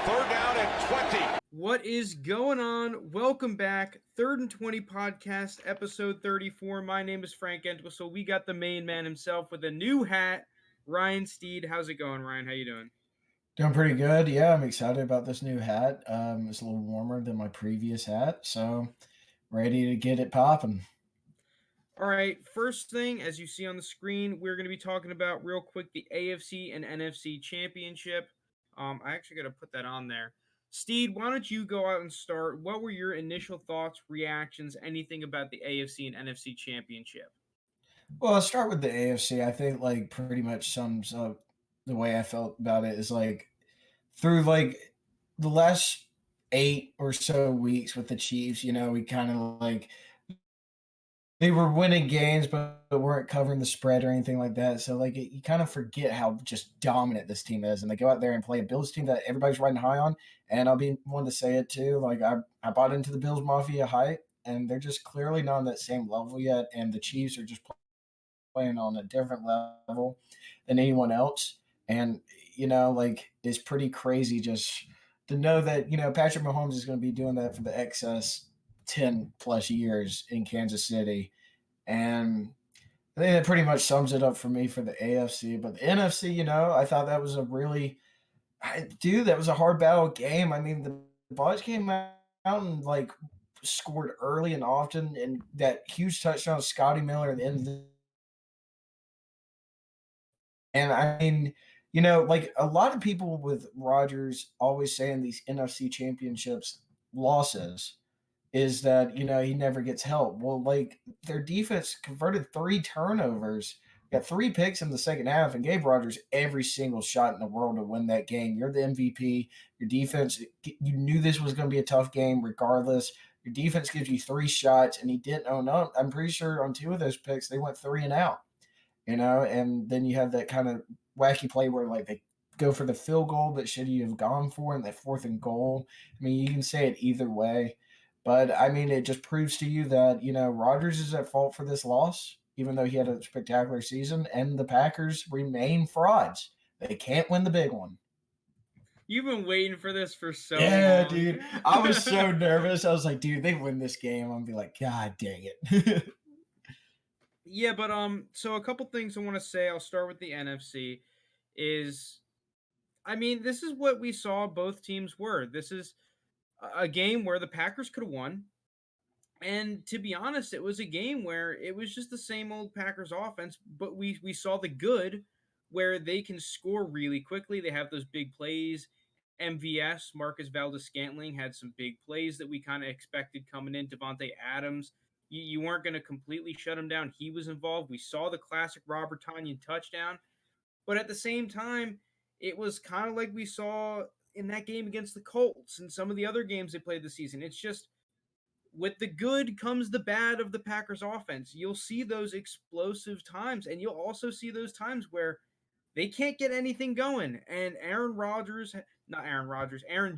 Third down and 20. What is going on? Welcome back. 3rd and 20 podcast, episode 34. My name is Frank Entwistle. We got the main man himself with a new hat, Ryan Steed. How's it going, Ryan? How you doing? Doing pretty good. Yeah, I'm excited about this new hat. It's a little warmer than my previous hat, so ready to get it popping. All right, first thing, as you see on the screen, we're going to be talking about real quick the AFC and NFC Championship. I actually got to put that on there. Steed, why don't you go out and start? What were your initial thoughts, reactions, anything about the AFC and NFC Championship? Well, I'll start with the AFC. I think like pretty much sums up the way I felt about it is like through like the last 8 or so weeks with the Chiefs, we kind of like they were winning games, but weren't covering the spread or anything like that. So like you kind of forget how just dominant this team is, and they go out there and play a Bills team that everybody's riding high on. And I'll be one to say it too. Like I bought into the Bills Mafia hype, and they're just clearly not on that same level yet. And the Chiefs are just playing on a different level than anyone else. And like it's pretty crazy just to know that Patrick Mahomes is going to be doing that for the excess 10 plus years in Kansas City. And I think that pretty much sums it up for me for the AFC. But the NFC, I thought that was that was a hard battle game. I mean, the Bucs came out and like scored early and often, and that huge touchdown, Scotty Miller at the end of the. And I mean, like a lot of people with Rodgers always saying these NFC championships losses is that he never gets help. Well, like their defense converted 3 turnovers, got 3 picks in the second half, and gave Rodgers every single shot in the world to win that game. You're the MVP. Your defense, you knew this was going to be a tough game regardless. Your defense gives you 3 shots, and he didn't own up. I'm pretty sure on 2 of those picks they went 3 and out. And then you have that kind of wacky play where like they go for the field goal that should you have gone for in that 4th and goal. I mean, you can say it either way. But I mean, it just proves to you that, Rodgers is at fault for this loss, even though he had a spectacular season, and the Packers remain frauds. They can't win the big one. You've been waiting for this for so Yeah, long. dude. I was so nervous. I was like, dude, they win this game. I'm gonna be like, God dang it. Yeah, but so a couple things I want to say. I'll start with the NFC. Is I mean, this is what we saw both teams were. This is a game where the Packers could have won. And to be honest, it was a game where it was just the same old Packers offense, but we saw the good where they can score really quickly. They have those big plays. MVS, Marcus Valdez Scantling, had some big plays that we kind of expected coming in. Devontae Adams, you weren't going to completely shut him down. He was involved. We saw the classic Robert Tonyan touchdown. But at the same time, it was kind of like we saw in that game against the Colts and some of the other games they played this season. It's just with the good comes the bad of the Packers offense. You'll see those explosive times, and you'll also see those times where they can't get anything going. And Aaron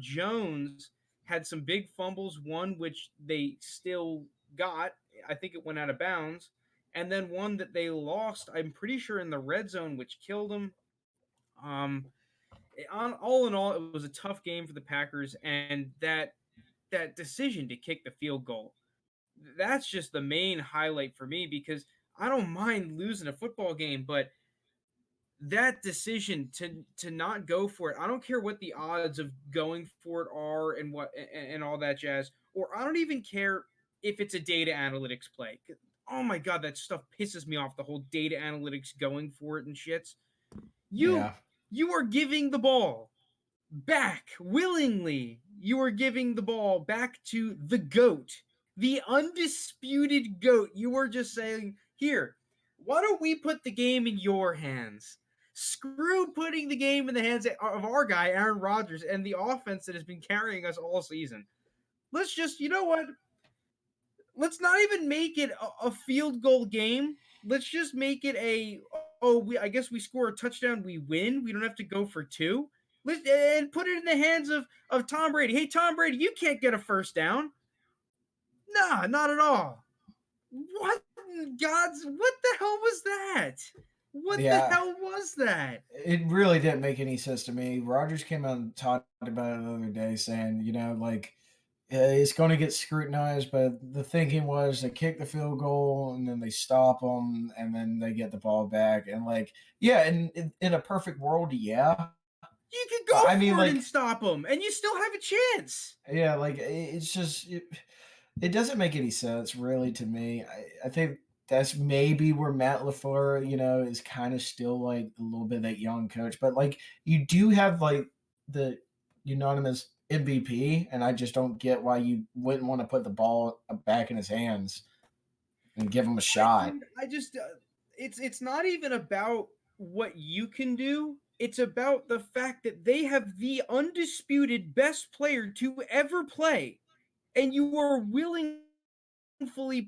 Jones had some big fumbles, one which they still got. I think it went out of bounds. And then one that they lost, I'm pretty sure in the red zone, which killed them. Um, all in all, it was a tough game for the Packers, and that decision to kick the field goal, that's just the main highlight for me because I don't mind losing a football game, but that decision to not go for it, I don't care what the odds of going for it are and what and all that jazz, or I don't even care if it's a data analytics play. Oh my god, that stuff pisses me off. The whole data analytics going for it and shits. You Yeah. you are giving the ball back willingly. You are giving the ball back to the GOAT, the undisputed GOAT. You were just saying, here, why don't we put the game in your hands? Screw putting the game in the hands of our guy, Aaron Rodgers, and the offense that has been carrying us all season. Let's just, you know what? Let's not even make it a field goal game. Let's just make it I guess we score a touchdown, we win. We don't have to go for two. And put it in the hands of Tom Brady. Hey, Tom Brady, you can't get a first down. Nah, not at all. What the hell was that? What the Yeah, hell was that? it really didn't make any sense to me. Rogers came out and talked about it the other day, saying, like it's going to get scrutinized, but the thinking was they kick the field goal and then they stop them and then they get the ball back. And like, yeah, in a perfect world, yeah. You could But go I mean, for it and like, stop them, and you still have a chance. yeah, like it's just it doesn't make any sense really to me. I think that's maybe where Matt LaFleur, is kind of still like a little bit that young coach, but like you do have like the unanimous MVP, and I just don't get why you wouldn't want to put the ball back in his hands and give him a shot. I just it's not even about what you can do. It's about the fact that they have the undisputed best player to ever play, and you are willingly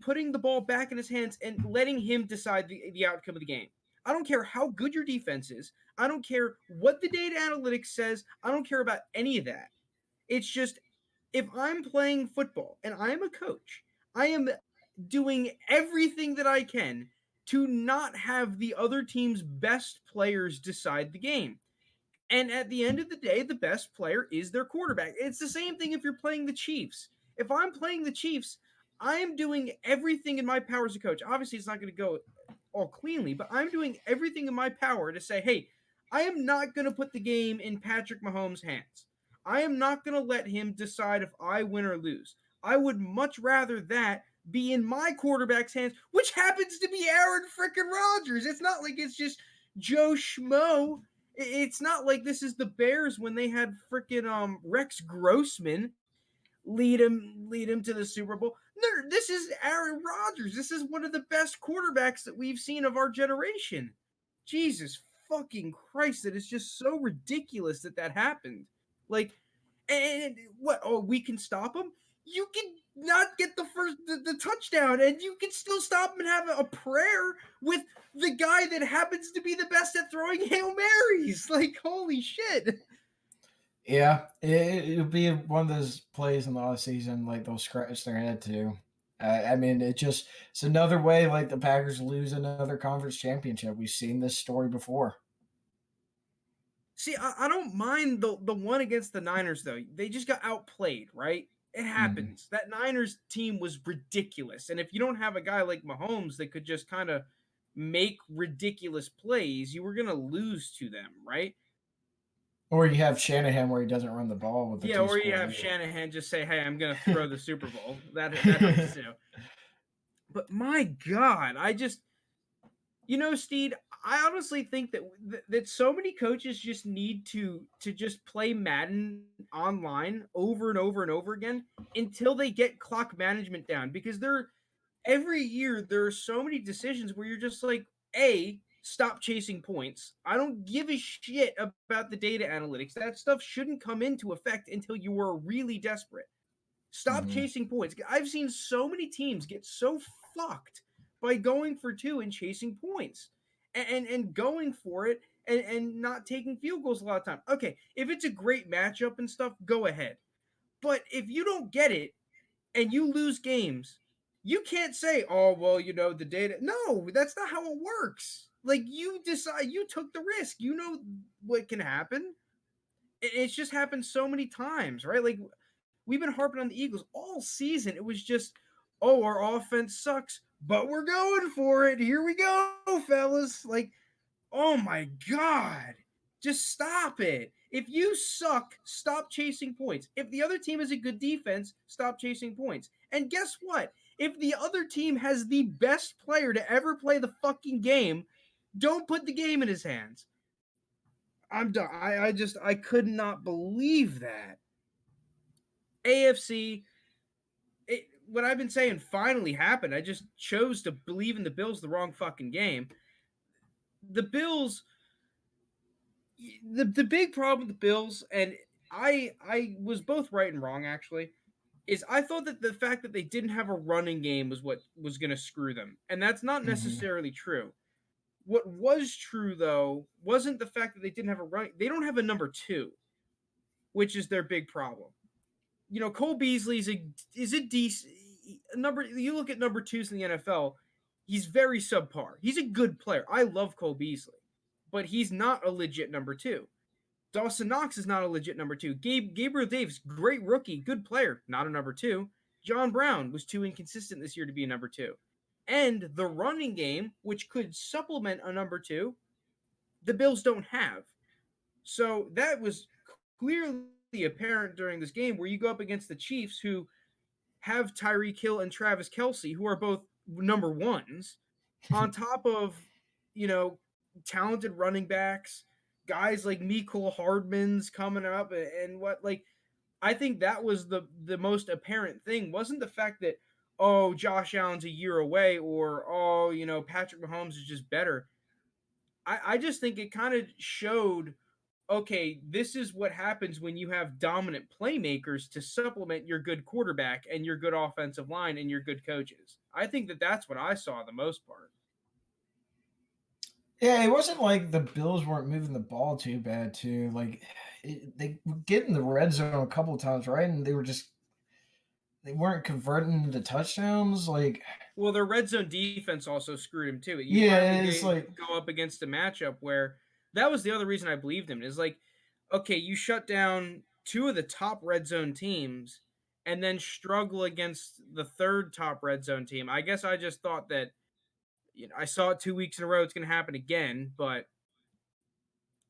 putting the ball back in his hands and letting him decide the outcome of the game. I don't care how good your defense is. I don't care what the data analytics says. I don't care about any of that. It's just if I'm playing football and I am a coach, I am doing everything that I can to not have the other team's best players decide the game. And at the end of the day, the best player is their quarterback. It's the same thing if you're playing the Chiefs. If I'm playing the Chiefs, I am doing everything in my power as a coach. Obviously, it's not going to go all cleanly, but I'm doing everything in my power to say, hey, I am not going to put the game in Patrick Mahomes' hands. I am not going to let him decide if I win or lose. I would much rather that be in my quarterback's hands, which happens to be Aaron frickin' Rodgers. It's not like it's just Joe Schmo. It's not like this is the Bears when they had frickin' Rex Grossman lead him to the Super Bowl. No, this is Aaron Rodgers. This is one of the best quarterbacks that we've seen of our generation. Jesus fucking Christ, that is just so ridiculous that that happened. Like, and what? Oh, we can stop him. You can not get the touchdown, and you can still stop him and have a prayer with the guy that happens to be the best at throwing Hail Marys. Like, holy shit. Yeah, it'll be one of those plays in the off season like they'll scratch their head to. I mean, it's another way like the Packers lose another conference championship. We've seen this story before. See, I don't mind the one against the Niners though. They just got outplayed, right? It Mhm. happens. That Niners team was ridiculous, and if you don't have a guy like Mahomes that could just kind of make ridiculous plays, you were gonna lose to them, right? Or you have Shanahan where he doesn't run the ball with the Yeah, two or you score have lead. Shanahan just say, "Hey, I'm gonna throw the Super Bowl." That helps too. But my God, I just Steed, I honestly think that so many coaches just need to just play Madden online over and over and over again until they get clock management down because every year there are so many decisions where you're just like, A, stop chasing points. I don't give a shit about the data analytics. That stuff shouldn't come into effect until you are really desperate. Stop Mhm. chasing points. I've seen so many teams get so fucked by going for two and chasing points and going for it and not taking field goals a lot of time. Okay, if it's a great matchup and stuff, go ahead. But if you don't get it and you lose games, you can't say, oh, well, the data. No, that's not how it works. Like you decide, you took the risk. You know what can happen. It's just happened so many times, right? Like we've been harping on the Eagles all season. It was just, oh, our offense sucks, but we're going for it. Here we go, fellas. Like, oh my God. Just stop it. If you suck, stop chasing points. If the other team has a good defense, stop chasing points. And guess what? If the other team has the best player to ever play the fucking game, don't put the game in his hands. I'm done. I could not believe that. AFC, what I've been saying finally happened. I just chose to believe in the Bills the wrong fucking game. The Bills, the big problem with the Bills, and I was both right and wrong actually, is I thought that the fact that they didn't have a running game was what was going to screw them, and that's not Mhm. necessarily true. What was true though wasn't the fact that they didn't have a run. They don't have a number two, which is their big problem. Cole Beasley is a decent number. You look at number twos in the NFL, He's very subpar. He's a good player. I love Cole Beasley, but he's not a legit number two. Dawson Knox is not a legit number two. Gabriel Davis, great rookie, good player, not a number two. John Brown was too inconsistent this year to be a number two. And the running game, which could supplement a number two, the Bills don't have. So that was clearly apparent during this game where you go up against the Chiefs, who have Tyreek Hill and Travis Kelce, who are both number ones, on top of, you know, talented running backs, guys like Mecole Hardman's coming up, and what, like, I think that was the most apparent thing. Wasn't the fact that, oh, Josh Allen's a year away, or, oh, you know, Patrick Mahomes is just better. I just think it kind of showed, okay, this is what happens when you have dominant playmakers to supplement your good quarterback and your good offensive line and your good coaches. I think that that's what I saw the most part. Yeah, it wasn't like the Bills weren't moving the ball too bad too. Like they were getting the red zone a couple of times, right? And they weren't converting into touchdowns. Like, Well, their red zone defense also screwed him too. You yeah, finally it's like go up against a matchup where that was the other reason I believed him. Is like, okay, you shut down two of the top red zone teams and then struggle against the third top red zone team. I guess I just thought that, you know, I saw it 2 weeks in a row. It's going to happen again, but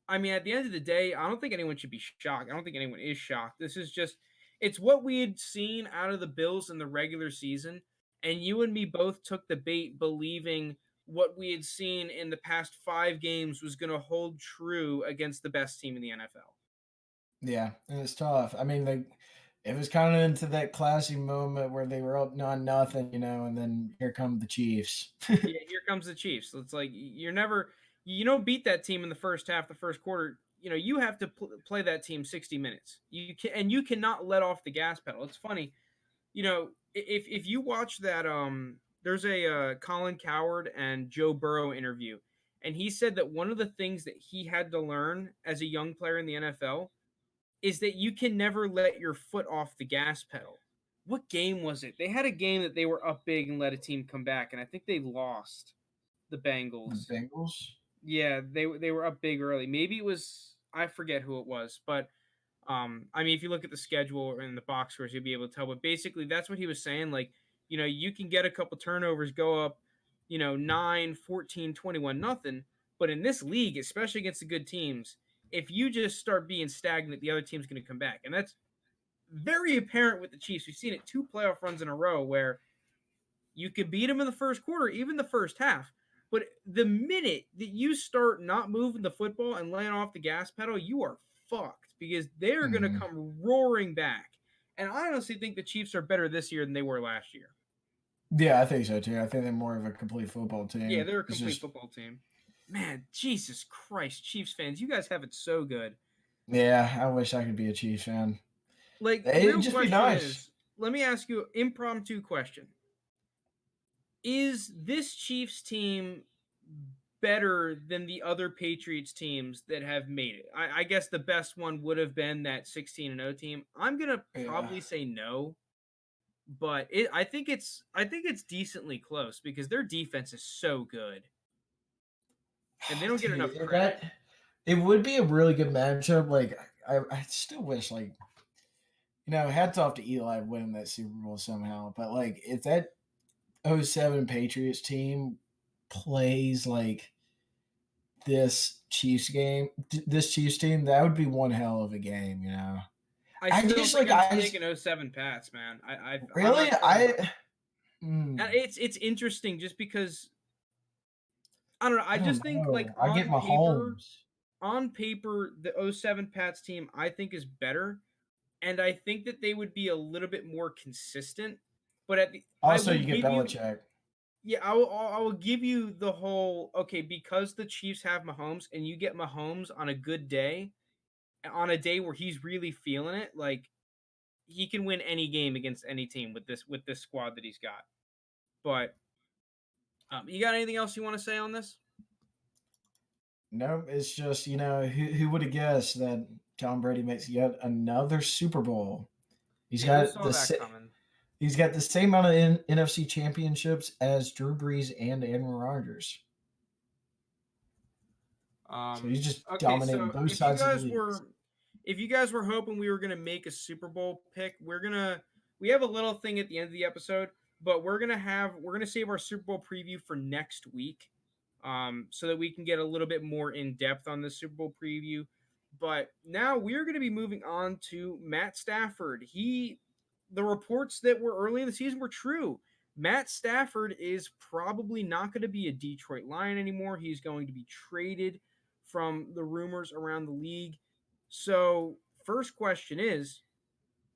I mean, at the end of the day, I don't think anyone should be shocked. I don't think anyone is shocked. This is just, it's what we had seen out of the Bills in the regular season. And you and me both took the bait believing what we had seen in the past 5 games was going to hold true against the best team in the NFL. yeah, and it's tough. I mean, like it was kind of into that classy moment where they were up on nothing, and then here come the Chiefs. Yeah, here comes the Chiefs. It's like you're never, you don't beat that team in the first half, the first quarter. You know, you have to play that team 60 minutes. You can, and you cannot let off the gas pedal. It's funny, you know, if you watch that, there's a Colin Coward and Joe Burrow interview, and he said that one of the things that he had to learn as a young player in the NFL is that you can never let your foot off the gas pedal. What game was it? They had a game that they were up big and let a team come back, and I think they lost the The Bengals. Bengals. Yeah, they were up big early. Maybe it was, I forget who it was, but I mean, if you look at the schedule and the box scores, you'll be able to tell. But basically, that's what he was saying. Like, you know, you can get a couple turnovers, go up, you know, 9, 14, 21, nothing. But in this league, especially against the good teams, if you just start being stagnant, the other team's going to come back. And that's very apparent with the Chiefs. We've seen it 2 playoff runs in a row where you could beat them in the first quarter, even the first half. But the minute that you start not moving the football and laying off the gas pedal, you are fucked because they're going to Hmm. come roaring back. And I honestly think the Chiefs are better this year than they were last year. Yeah, I think so too. I think they're more of a complete football Yeah, team. they're a It's complete just, football team. Man, Jesus Christ, Chiefs fans, you guys have it so good. yeah, I wish I could be a Chiefs fan. Like, It'd real just be question nice. is, let me ask you an impromptu question. Is this Chiefs team better than the other Patriots teams that have made it? I guess the best one would have been that 16-0 team. I'm gonna Yeah. probably say no, but I think it's decently close because their defense is so good and they don't get enough Dude, credit. it would be a really good matchup. Like I still wish like hats off to Eli winning that Super Bowl somehow. But like if that '07 Patriots team plays like this Chiefs team, that would be one hell of a game. I I still just think like I'm I taking '07 Pats, man. I'm really not gonna. mm, It's interesting just because I don't know. I I don't just think like know. I get Mahomes. on paper, the '07 Pats team I think is better, and I think that they would be a little bit more consistent. But I Also, will you get give you, Belichick. yeah, I will give you the whole, okay, because the Chiefs have Mahomes and you get Mahomes on a good day, on a day where he's really feeling it, like he can win any game against any team with this squad that he's got. But you got anything else you want to say on this? No, it's just who would have guessed that Tom Brady makes yet another Super Bowl. He's Yeah, who got saw the that coming? He's got the same amount of NFC championships as Drew Brees and Aaron Rodgers. So he's just Okay, dominating so both sides of the league. if you guys were hoping we were gonna make a Super Bowl pick, we have a little thing at the end of the episode, but we're gonna save our Super Bowl preview for next week, so that we can get a little bit more in depth on the Super Bowl preview. But now we're gonna be moving on to Matt Stafford. The reports that were early in the season were true. Matt Stafford is probably not going to be a Detroit Lion anymore. He's going to be traded from the rumors around the league. So, first question is,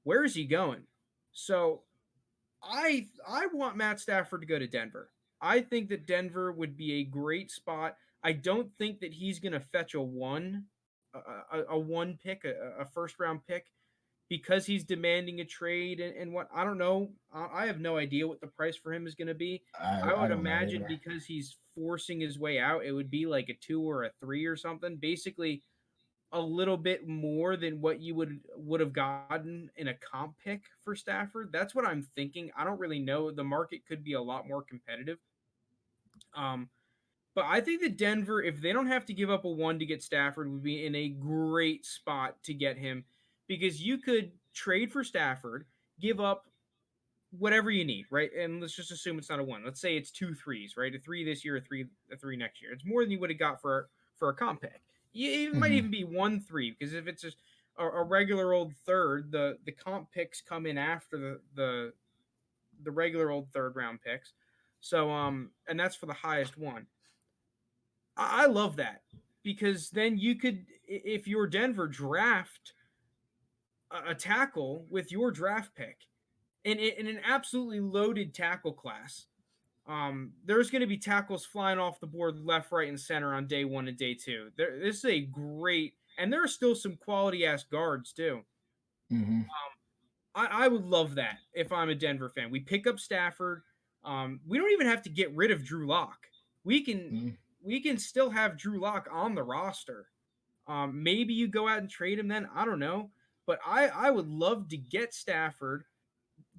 where is he going? So, I want Matt Stafford to go to Denver. I think that Denver would be a great spot. I don't think that he's going to fetch a one pick, a first round pick, because he's demanding a trade and what I don't know. I have no idea what the price for him is going to be. I I would don't know imagine either. because he's forcing his way out, it would be like a 2 or a 3 or something. Basically, a little bit more than what you would have gotten in a comp pick for Stafford. That's what I'm thinking. I don't really know. The market could be a lot more competitive. Um, but I think that Denver, if they don't have to give up a one to get Stafford, would be in a great spot to get him because you could trade for Stafford, give up whatever you need, right? And let's just assume it's not a one. Let's say it's two threes, right? A three this year, a three next year. It's more than you would have got for a comp pick. It might Mm-hmm. even be one three because if it's just a regular old third, the comp picks come in after the regular old third round picks. So and that's for the highest one. I love that because then you could, if you're Denver, draft a tackle with your draft pick in an absolutely loaded tackle class. There's going to be tackles flying off the board left, right, and center on day one and day two. This is a great, and there are still some quality ass guards too. Mm-hmm. I would love that if I'm a Denver fan. We pick up Stafford. We don't even have to get rid of Drew Lock. We can Mm-hmm. we can still have Drew Lock on the roster. Maybe you go out and trade him then. I don't know. But I would love to get Stafford,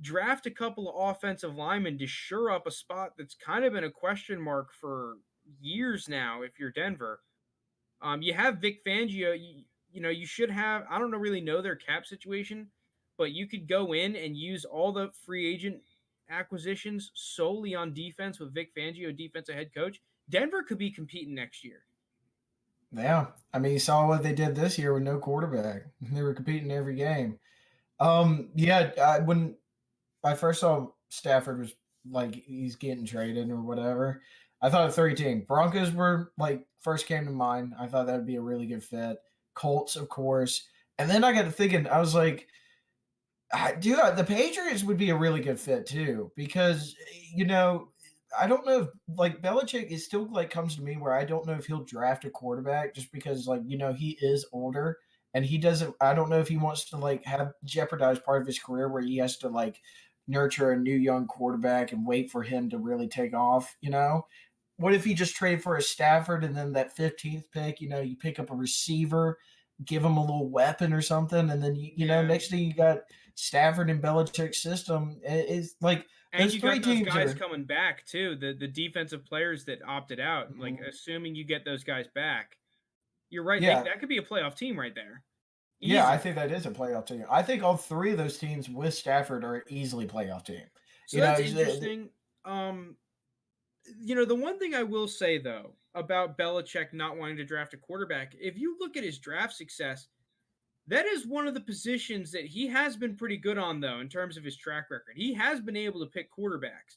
draft a couple of offensive linemen to shore up a spot that's kind of been a question mark for years now if you're Denver. You have Vic Fangio. You know, you should have, I don't know, really know their cap situation, but you could go in and use all the free agent acquisitions solely on defense with Vic Fangio, defensive head coach. Denver could be competing next year. Yeah, I mean, you saw what they did this year with no quarterback. They were competing every game. Yeah, when I first saw Stafford was like he's getting traded or whatever, I thought of three teams. Broncos were like first came to mind. I thought that would be a really good fit. Colts, of course, and then I got to thinking. I was like, dude, the Patriots would be a really good fit too because you know I don't know if like Belichick is still like comes to me where I don't know if he'll draft a quarterback just because like you know he is older and he doesn't. I don't know if he wants to like have jeopardize part of his career where he has to like nurture a new young quarterback and wait for him to really take off. You know, what if he just traded for a Stafford and then that 15th pick, you know, you pick up a receiver, give him a little weapon or something, and then you know, Yeah. next thing you got Stafford and Belichick's system is like And those you three got those teams guys are coming back too, the defensive players that opted out. Like assuming you get those guys back, you're right. yeah, That could be a playoff team right there, yeah, I easily. think that is a playoff team. I think all three of those teams with Stafford are easily playoff team. So You know, that's interesting. The one thing I will say though about Belichick not wanting to draft a quarterback, if you look at his draft success, that is one of the positions that he has been pretty good on though in terms of his track record. He has been able to pick quarterbacks,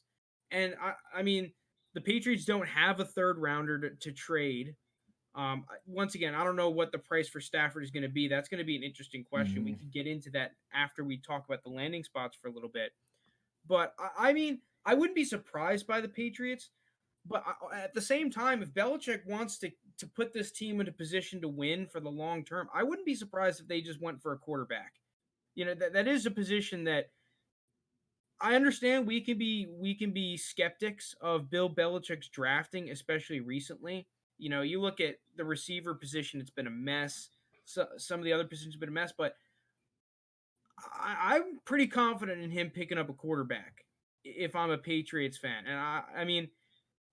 and I mean the Patriots don't have a third rounder to trade. Once again, I don't know what the price for Stafford is going to be. That's going to be an interesting question. We mhm. can get into that after we talk about the landing spots for a little bit. But I mean, I wouldn't be surprised by the Patriots. But at the same time, if Belichick wants to put this team into position to win for the long term, I wouldn't be surprised if they just went for a quarterback. That is a position that I understand we can be skeptics of Bill Belichick's drafting, especially recently. You look at the receiver position; it's been a mess. So some of the other positions have been a mess, but I'm pretty confident in him picking up a quarterback if I'm a Patriots fan. And I mean,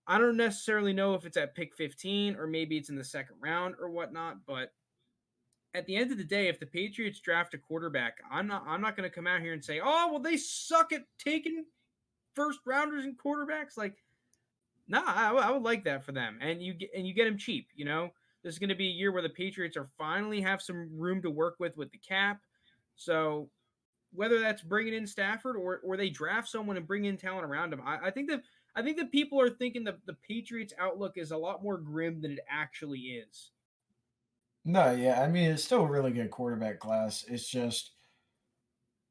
I don't necessarily know if it's at pick 15 or maybe it's in the second round or whatnot, but at the end of the day, if the Patriots draft a quarterback, I'm not going to come out here and say, "Oh, well they suck at taking first rounders and quarterbacks." Like, nah, I would like that for them. And you get him cheap, you know? This is going to be a year where the Patriots are finally have some room to work with the cap. So, whether that's bringing in Stafford or they draft someone and bring in talent around him, I think that people are thinking that the Patriots outlook is a lot more grim than it actually is. No, yeah, I mean it's still a really good quarterback class. It's just,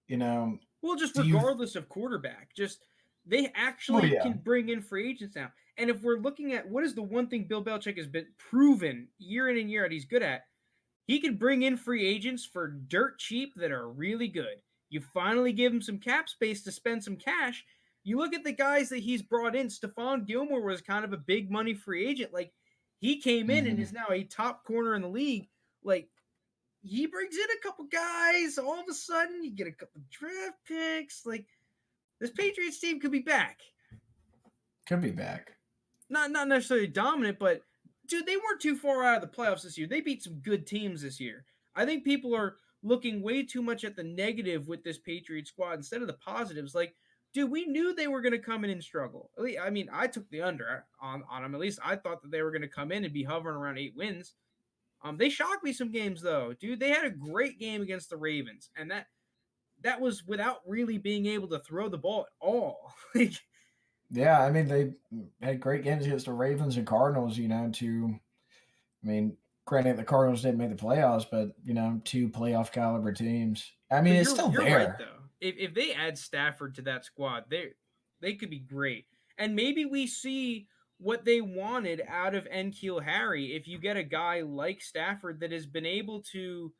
you know, Well, just do you? regardless of quarterback, just they Well, actually yeah, can bring in free agents now. And if we're looking at what is the one thing Bill Belichick has been proven year in and year out he's good at, he can bring in free agents for dirt cheap that are really good. You finally give him some cap space to spend some cash. You look at the guys that he's brought in. Stephon Gilmore was kind of a big money free agent. Like he came in and hmm is now a top corner in the league. Like he brings in a couple guys. All of a sudden, you get a couple draft picks. Like this Patriots team could be back. could be back. Not necessarily dominant, but dude, they weren't too far out of the playoffs this year. They beat some good teams this year. I think people are looking way too much at the negative with this Patriots squad instead of the positives. Like, dude, we knew they were going to come in and struggle. I mean, I took the under on them. At least I thought that they were going to come in and be hovering around 8 wins. They shocked me some games though, dude. They had a great game against the Ravens, and that was without really being able to throw the ball at all. Like, Yeah, I mean they had great games against the Ravens and Cardinals. I mean, granted the Cardinals didn't make the playoffs, but two playoff caliber teams. I mean, but it's you're still you're right there. though. If they add Stafford to that squad, they could be great. And maybe we see what they wanted out of N'Keal Harry if you get a guy like Stafford that has been able to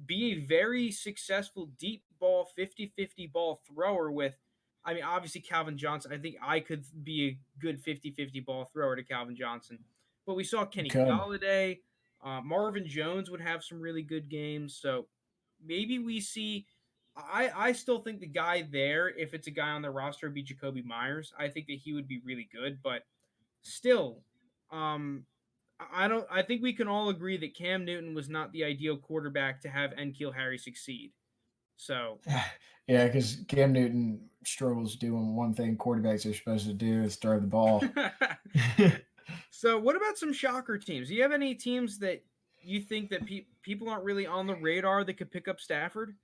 be a very successful deep ball 50-50 ball thrower with I mean obviously Calvin Johnson. I think I could be a good 50-50 ball thrower to Calvin Johnson. But we saw Kenny Could. Galladay, Marvin Jones would have some really good games. So maybe we see I still think the guy there, if it's a guy on the roster, would be Jacoby Myers. I think that he would be really good, but still, um, I don't. I think we can all agree that Cam Newton was not the ideal quarterback to have N'Keal Harry succeed. So, Yeah, because Cam Newton struggles doing one thing quarterbacks are supposed to do is throw the ball. so what about some shocker teams? Do you have any teams that you think that people aren't really on the radar that could pick up Stafford?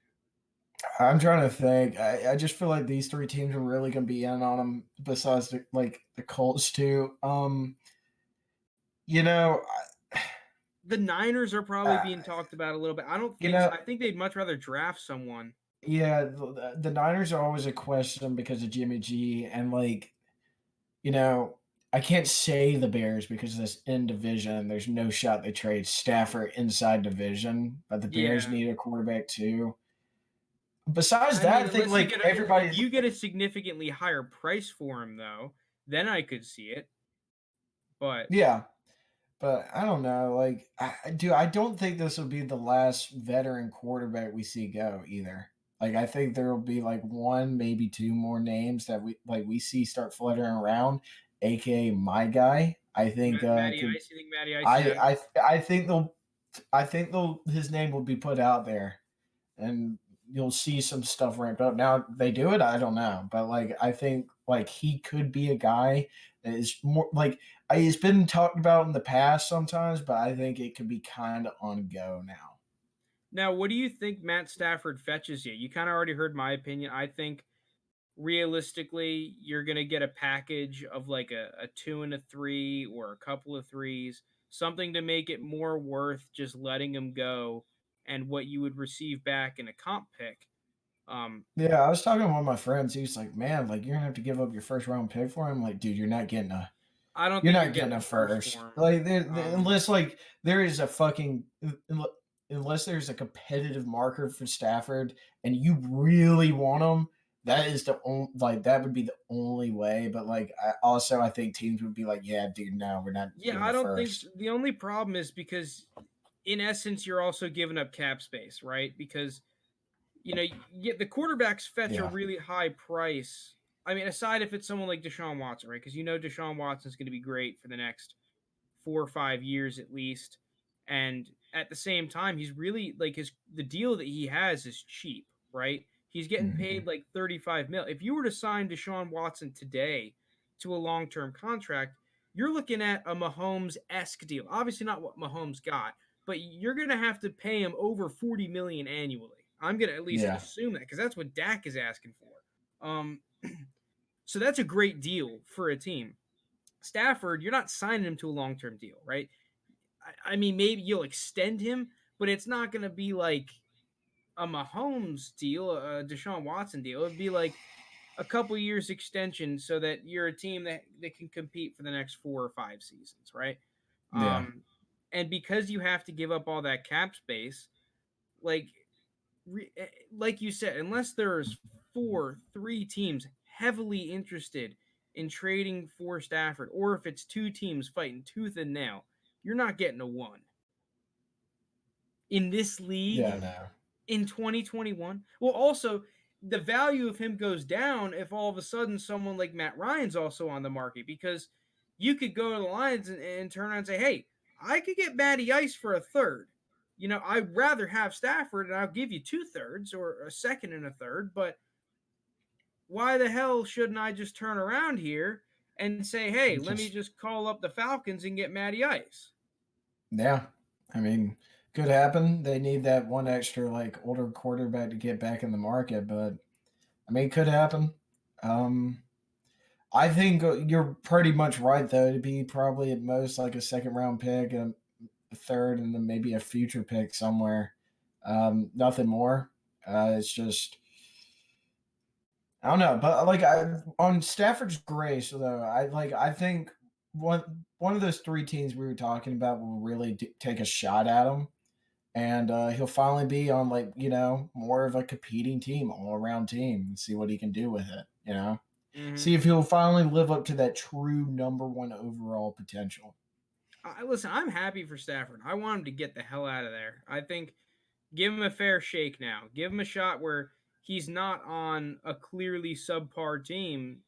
I'm trying to think. I just feel like these three teams are really going to be in on them. Besides the Colts too. You know, The Niners are probably uh, being talked about a little bit. I don't you think so. know, I think they'd much rather draft someone. yeah. The Niners are always a question because of Jimmy G, and you know, I can't say the Bears because this in division. There's no shot they trade Stafford inside division, but the Bears Yeah. need a quarterback too. Besides I that, mean, I think unless you like get if everybody. you get a significantly higher price for him though, then I could see it. But Yeah, but I don't know. Like, I don't think this will be the last veteran quarterback we see go either. Like, I think there will be like one, maybe two more names that we see start fluttering around, aka my guy. I think Matty could Ice, you think Matty Ice? I Yeah. I think they'll his name will be put out there, and you'll see some stuff ramped up. Now they do it, I don't know, but I think he could be a guy that is more it's been talked about in the past sometimes, but I think it could be kind of on go now. Now, what do you think Matt Stafford fetches you? You kind of already heard my opinion. I think realistically, you're gonna get a package of like a two and a three or a couple of threes, something to make it more worth just letting him go and what you would receive back in a comp pick. Um, Yeah, I was talking to one of my friends. He was like, "Man, you're gonna have to give up your first round pick for him." Like, dude, I don't you're think you're not getting getting a a first first. for him. Unless there is a fucking unless there's a competitive marker for Stafford and you really want him, that is the only that would be the only way. But I think teams would be like, yeah, dude, no, we're not Yeah, giving I a don't think first. so. The only problem is because, in essence, you're also giving up cap space, right? Because the quarterbacks fetch a Yeah. really high price. I mean, aside if it's someone like Deshaun Watson, right? Because Deshaun Watson is going to be great for the next 4 or 5 years at least. And at the same time, he's really like the deal that he has is cheap, right? He's getting Hmm. paid like 35 mil. If you were to sign Deshaun Watson today to a long-term contract, you're looking at a Mahomes-esque deal. Obviously not what Mahomes got, but you're going to have to pay him over 40 million annually. I'm going to at least Yeah. assume that because that's what Dak is asking for. So that's a great deal for a team. Stafford, you're not signing him to a long term deal, right? I mean, maybe you'll extend him, but it's not going to be like a Mahomes deal, a Deshaun Watson deal. It'd be like a couple years extension so that you're a team that can compete for the next 4 or 5 seasons, right? Yeah. And because you have to give up all that cap space, like like you said, unless there's three teams heavily interested in trading for Stafford, or if it's two teams fighting tooth and nail, you're not getting a one in this league Yeah. No. in 2021. Well, also the value of him goes down if all of a sudden someone like Matt Ryan's also on the market because you could go to the Lions and turn around and say, "Hey, I could get Matty Ice for a third. I'd rather have Stafford, and I'll give you 2/3 or a second and a third. But why the hell shouldn't I just turn around here and say, hey, let me Just just call up the Falcons and get Matty Ice?" yeah. I mean, could happen. They need that one extra like older quarterback to get back in the market, but I mean, it could happen. Um, I think you're pretty much right though. To be probably at most like a second round pick and a third, and then maybe a future pick somewhere. Nothing more. It's just I don't know, but like on Stafford's grace though, I think one of those three teams we were talking about will really take a shot at him, and he'll finally be on like more of a competing team, all around team, and see what he can do with it. Mm-hmm. See if he'll finally live up to that true number one overall potential. Listen, I'm happy for Stafford. I want him to get the hell out of there. I think give him a fair shake now. Give him a shot where he's not on a clearly subpar team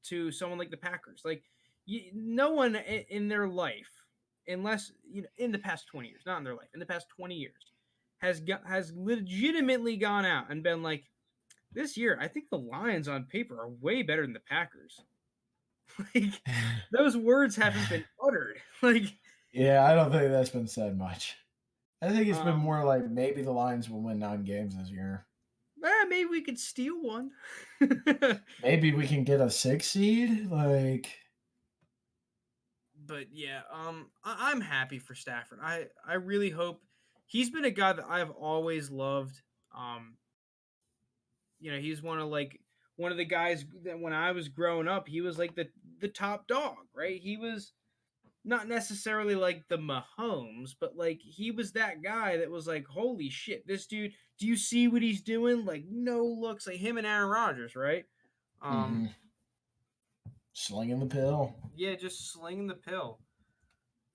to someone like the Packers. Like, no one in their life, unless in the past 20 years, not in their life, in the past 20 years, has legitimately gone out and been like, this year, I think the Lions on paper are way better than the Packers. Like, those words haven't been uttered. Like, Yeah, I don't think that's been said much. I think it's been um, more like maybe the Lions will win 9 games this year. maybe we could steal one. Maybe we can get a 6 seed. Like, But yeah, I'm happy for Stafford. I really hope he's been a guy that I've always loved. Um, he's one of the guys that when I was growing up, he was like the top dog, right? He was not necessarily like the Mahomes, but like he was that guy that was like, holy shit, this dude. Do you see what he's doing? Like no looks, like him and Aaron Rodgers, right? mm-hmm. Um, Slinging the pill. yeah, just slinging the pill.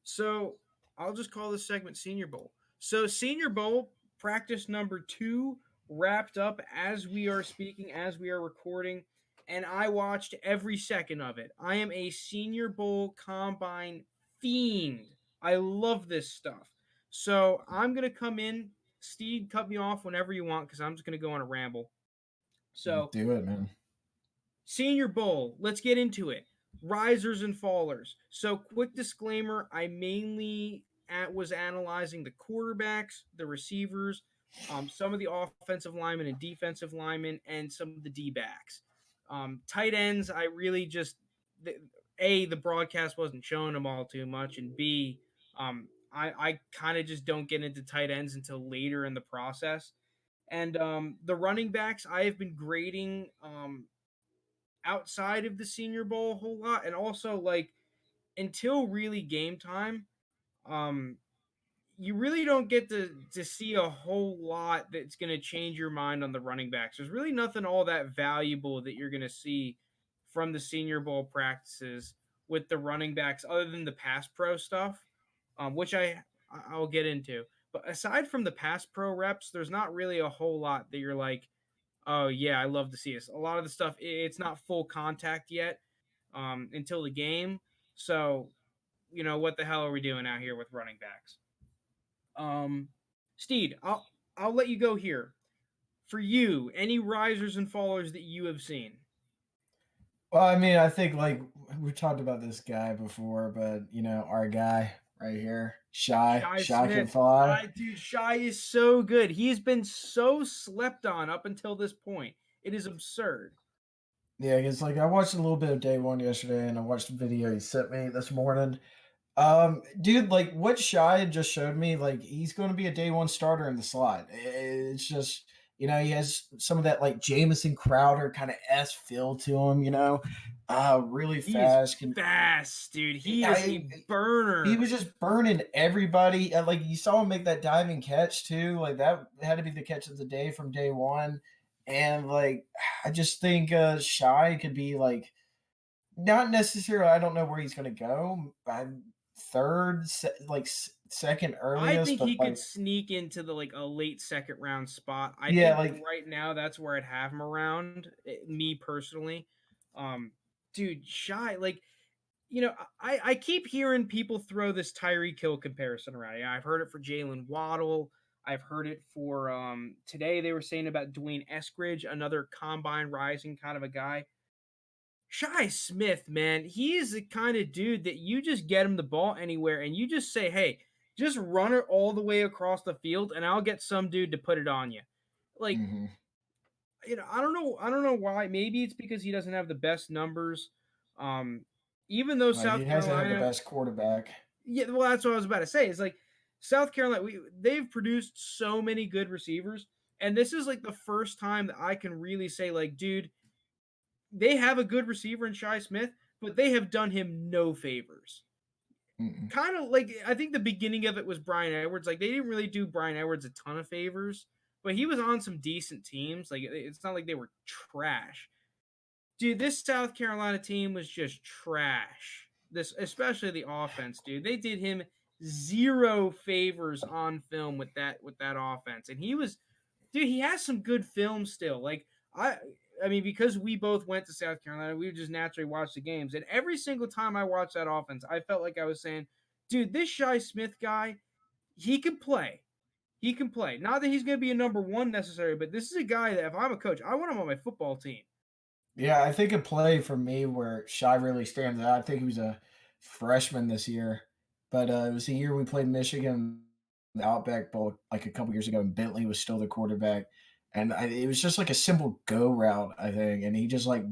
So I'll just call this segment Senior Bowl. So Senior Bowl practice number 2 wrapped up as we are speaking, as we are recording, and I watched every second of it. I am a Senior Bowl combine fiend. I love this stuff. So I'm gonna come in. Steed, cut me off whenever you want because I'm just gonna go on a ramble. So Do it, man. Senior Bowl, let's get into it. Risers and fallers. So, quick disclaimer: I mainly was analyzing the quarterbacks, the receivers, some of the offensive linemen and defensive linemen, and some of the D backs. Tight ends, I really just the broadcast wasn't showing them all too much, and B, I kind of just don't get into tight ends until later in the process. And the running backs, I have been grading outside of the Senior Bowl a whole lot, and also like until really game time, um, you really don't get to see a whole lot that's going to change your mind on the running backs. There's really nothing all that valuable that you're going to see from the Senior Bowl practices with the running backs, other than the pass pro stuff, which I'll get into. But aside from the pass pro reps, there's not really a whole lot that you're like, oh yeah, I love to see this. A lot of the stuff, it's not full contact yet until the game. So, what the hell are we doing out here with running backs? Um, Steed, I'll let you go here. For you, any risers and fallers that you have seen? Well, I mean, I think like we talked about this guy before, but our guy right here, Shy Shy can Smith. fly. Dude, Shy is so good. He's been so slept on up until this point. It is absurd. Yeah, because like I watched a little bit of day one yesterday, and I watched the video he sent me this morning. Dude, like what Shy just showed me, like he's going to be a day one starter in the slot. It's just, he has some of that like Jamison Crowder kind of feel to him, really He is fast. Can fast, dude. He is I, a he was burner. just burning everybody. And like you saw him make that diving catch too. Like that had to be the catch of the day from day one. And like I just think Shy could be like not necessarily. I don't know where he's going to go. I'm third, second I earliest, think but he could like sneak into the like a late second round spot. I yeah, think like right now that's where I'd have him around me personally. Um, dude, Shy like I keep hearing people throw this Tyreek Hill comparison around. Yeah, I've heard it for Jalen Waddle. I've heard it for today they were saying about Dwayne Eskridge, another combine rising kind of a guy. Shy Smith, man, he is the kind of dude that you just get him the ball anywhere and you just say, hey, just run it all the way across the field and I'll get some dude to put it on you. Like, mhm. I don't know why. Maybe it's because he doesn't have the best numbers. Um, Even though Like he South hasn't had the Carolina, best quarterback. yeah, well, that's what I was about to say. It's like South Carolina, they've produced so many good receivers, and this is like the first time that I can really say, like, dude, they have a good receiver in Shy Smith, but they have done him no favors. Mm-mm. Kind of like I think the beginning of it was Brian Edwards. Like they didn't really do Brian Edwards a ton of favors, but he was on some decent teams. Like it's not like they were trash. Dude, this South Carolina team was just trash. This, especially the offense, dude. They did him zero favors on film with that offense, and he was, dude. He has some good film still. Like I, I mean, because we both went to South Carolina, we would just naturally watch the games, and every single time I watched that offense, I felt like I was saying, dude, this Shy Smith guy, he can play. He can play. Not that he's going to be a number one necessarily, but this is a guy that if I'm a coach, I want him on my football team. Yeah, I think a play for me where Shy really stands out. I think he was a freshman this year, but it was the year we played Michigan, the Outback Bowl, like a couple years ago, and Bentley was still the quarterback, and it was just like a simple go route, I think, and he just like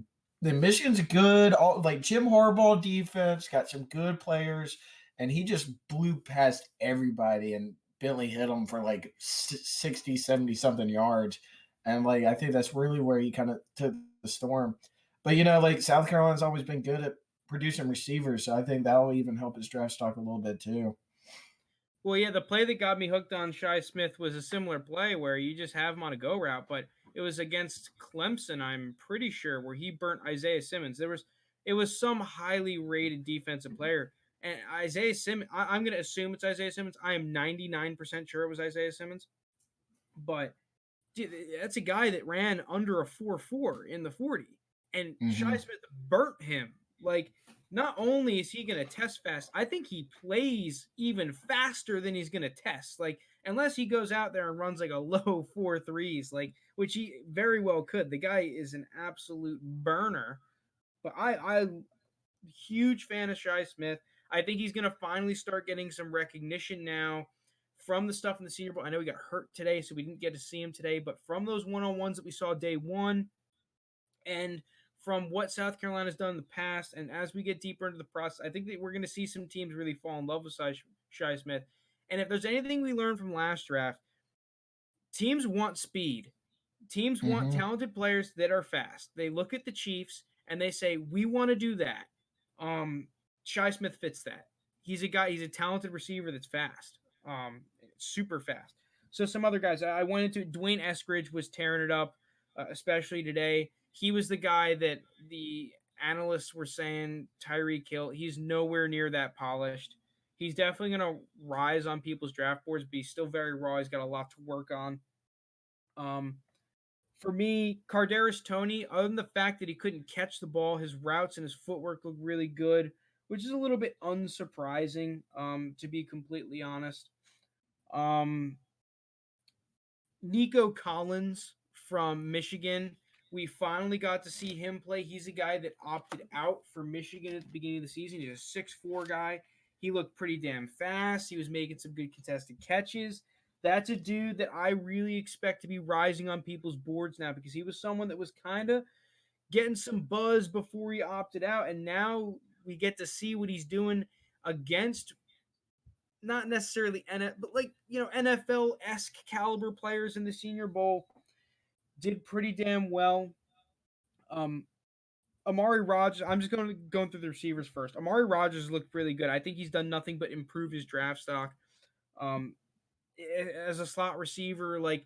the Michigan's good, all like Jim Harbaugh defense got some good players, and he just blew past everybody, and Bentley hit him for like 60, 70 something yards. And like I think that's really where he kind of took the storm. But like South Carolina's always been good at producing receivers, so I think that will even help his draft stock a little bit too. Well, yeah, the play that got me hooked on Shy Smith was a similar play where you just have him on a go route, but it was against Clemson, I'm pretty sure, where he burnt Isaiah Simmons. It was some highly rated defensive player, and Isaiah Simmons. I'm going to assume it's Isaiah Simmons. I am 99% sure it was Isaiah Simmons, but dude, that's a guy that ran under a 4.4 in the 40, and Shy Mm-hmm. Smith burnt him. Like, not only is he going to test fast, I think he plays even faster than he's going to test. Like, unless he goes out there and runs like a low 4.3s, like, which he very well could. The guy is an absolute burner. But I huge fan of Shy Smith. I think he's going to finally start getting some recognition now from the stuff in the Senior Bowl. I know he got hurt today, so we didn't get to see him today, but from those one-on-ones that we saw day one and from what South Carolina's done in the past, and as we get deeper into the process, I think that we're going to see some teams really fall in love with Shy Smith. And if there's anything we learned from last draft, teams want speed. Teams want Mm-hmm. talented players that are fast. They look at the Chiefs and they say, "We want to do that." Um, Shy Smith fits that. He's a guy. He's a talented receiver that's fast, super fast. So some other guys, I went into Dwayne Eskridge was tearing it up, especially today. He was the guy that the analysts were saying Tyreek Hill. He's nowhere near that polished. He's definitely going to rise on people's draft boards, but he's still very raw. He's got a lot to work on. Um, for me, Cardarius Tony, other than the fact that he couldn't catch the ball, his routes and his footwork look really good, which is a little bit unsurprising, to be completely honest. Um, Nico Collins from Michigan. We finally got to see him play. He's a guy that opted out for Michigan at the beginning of the season. He's a 6'4 guy. He looked pretty damn fast. He was making some good contested catches. That's a dude that I really expect to be rising on people's boards now because he was someone that was kind of getting some buzz before he opted out. And now we get to see what he's doing against not necessarily but like NFL esque caliber players in the Senior Bowl. Did pretty damn well. Um, Amari Rogers. I'm just going through the receivers first. Amari Rogers looked really good. I think he's done nothing but improve his draft stock. Um, as a slot receiver, like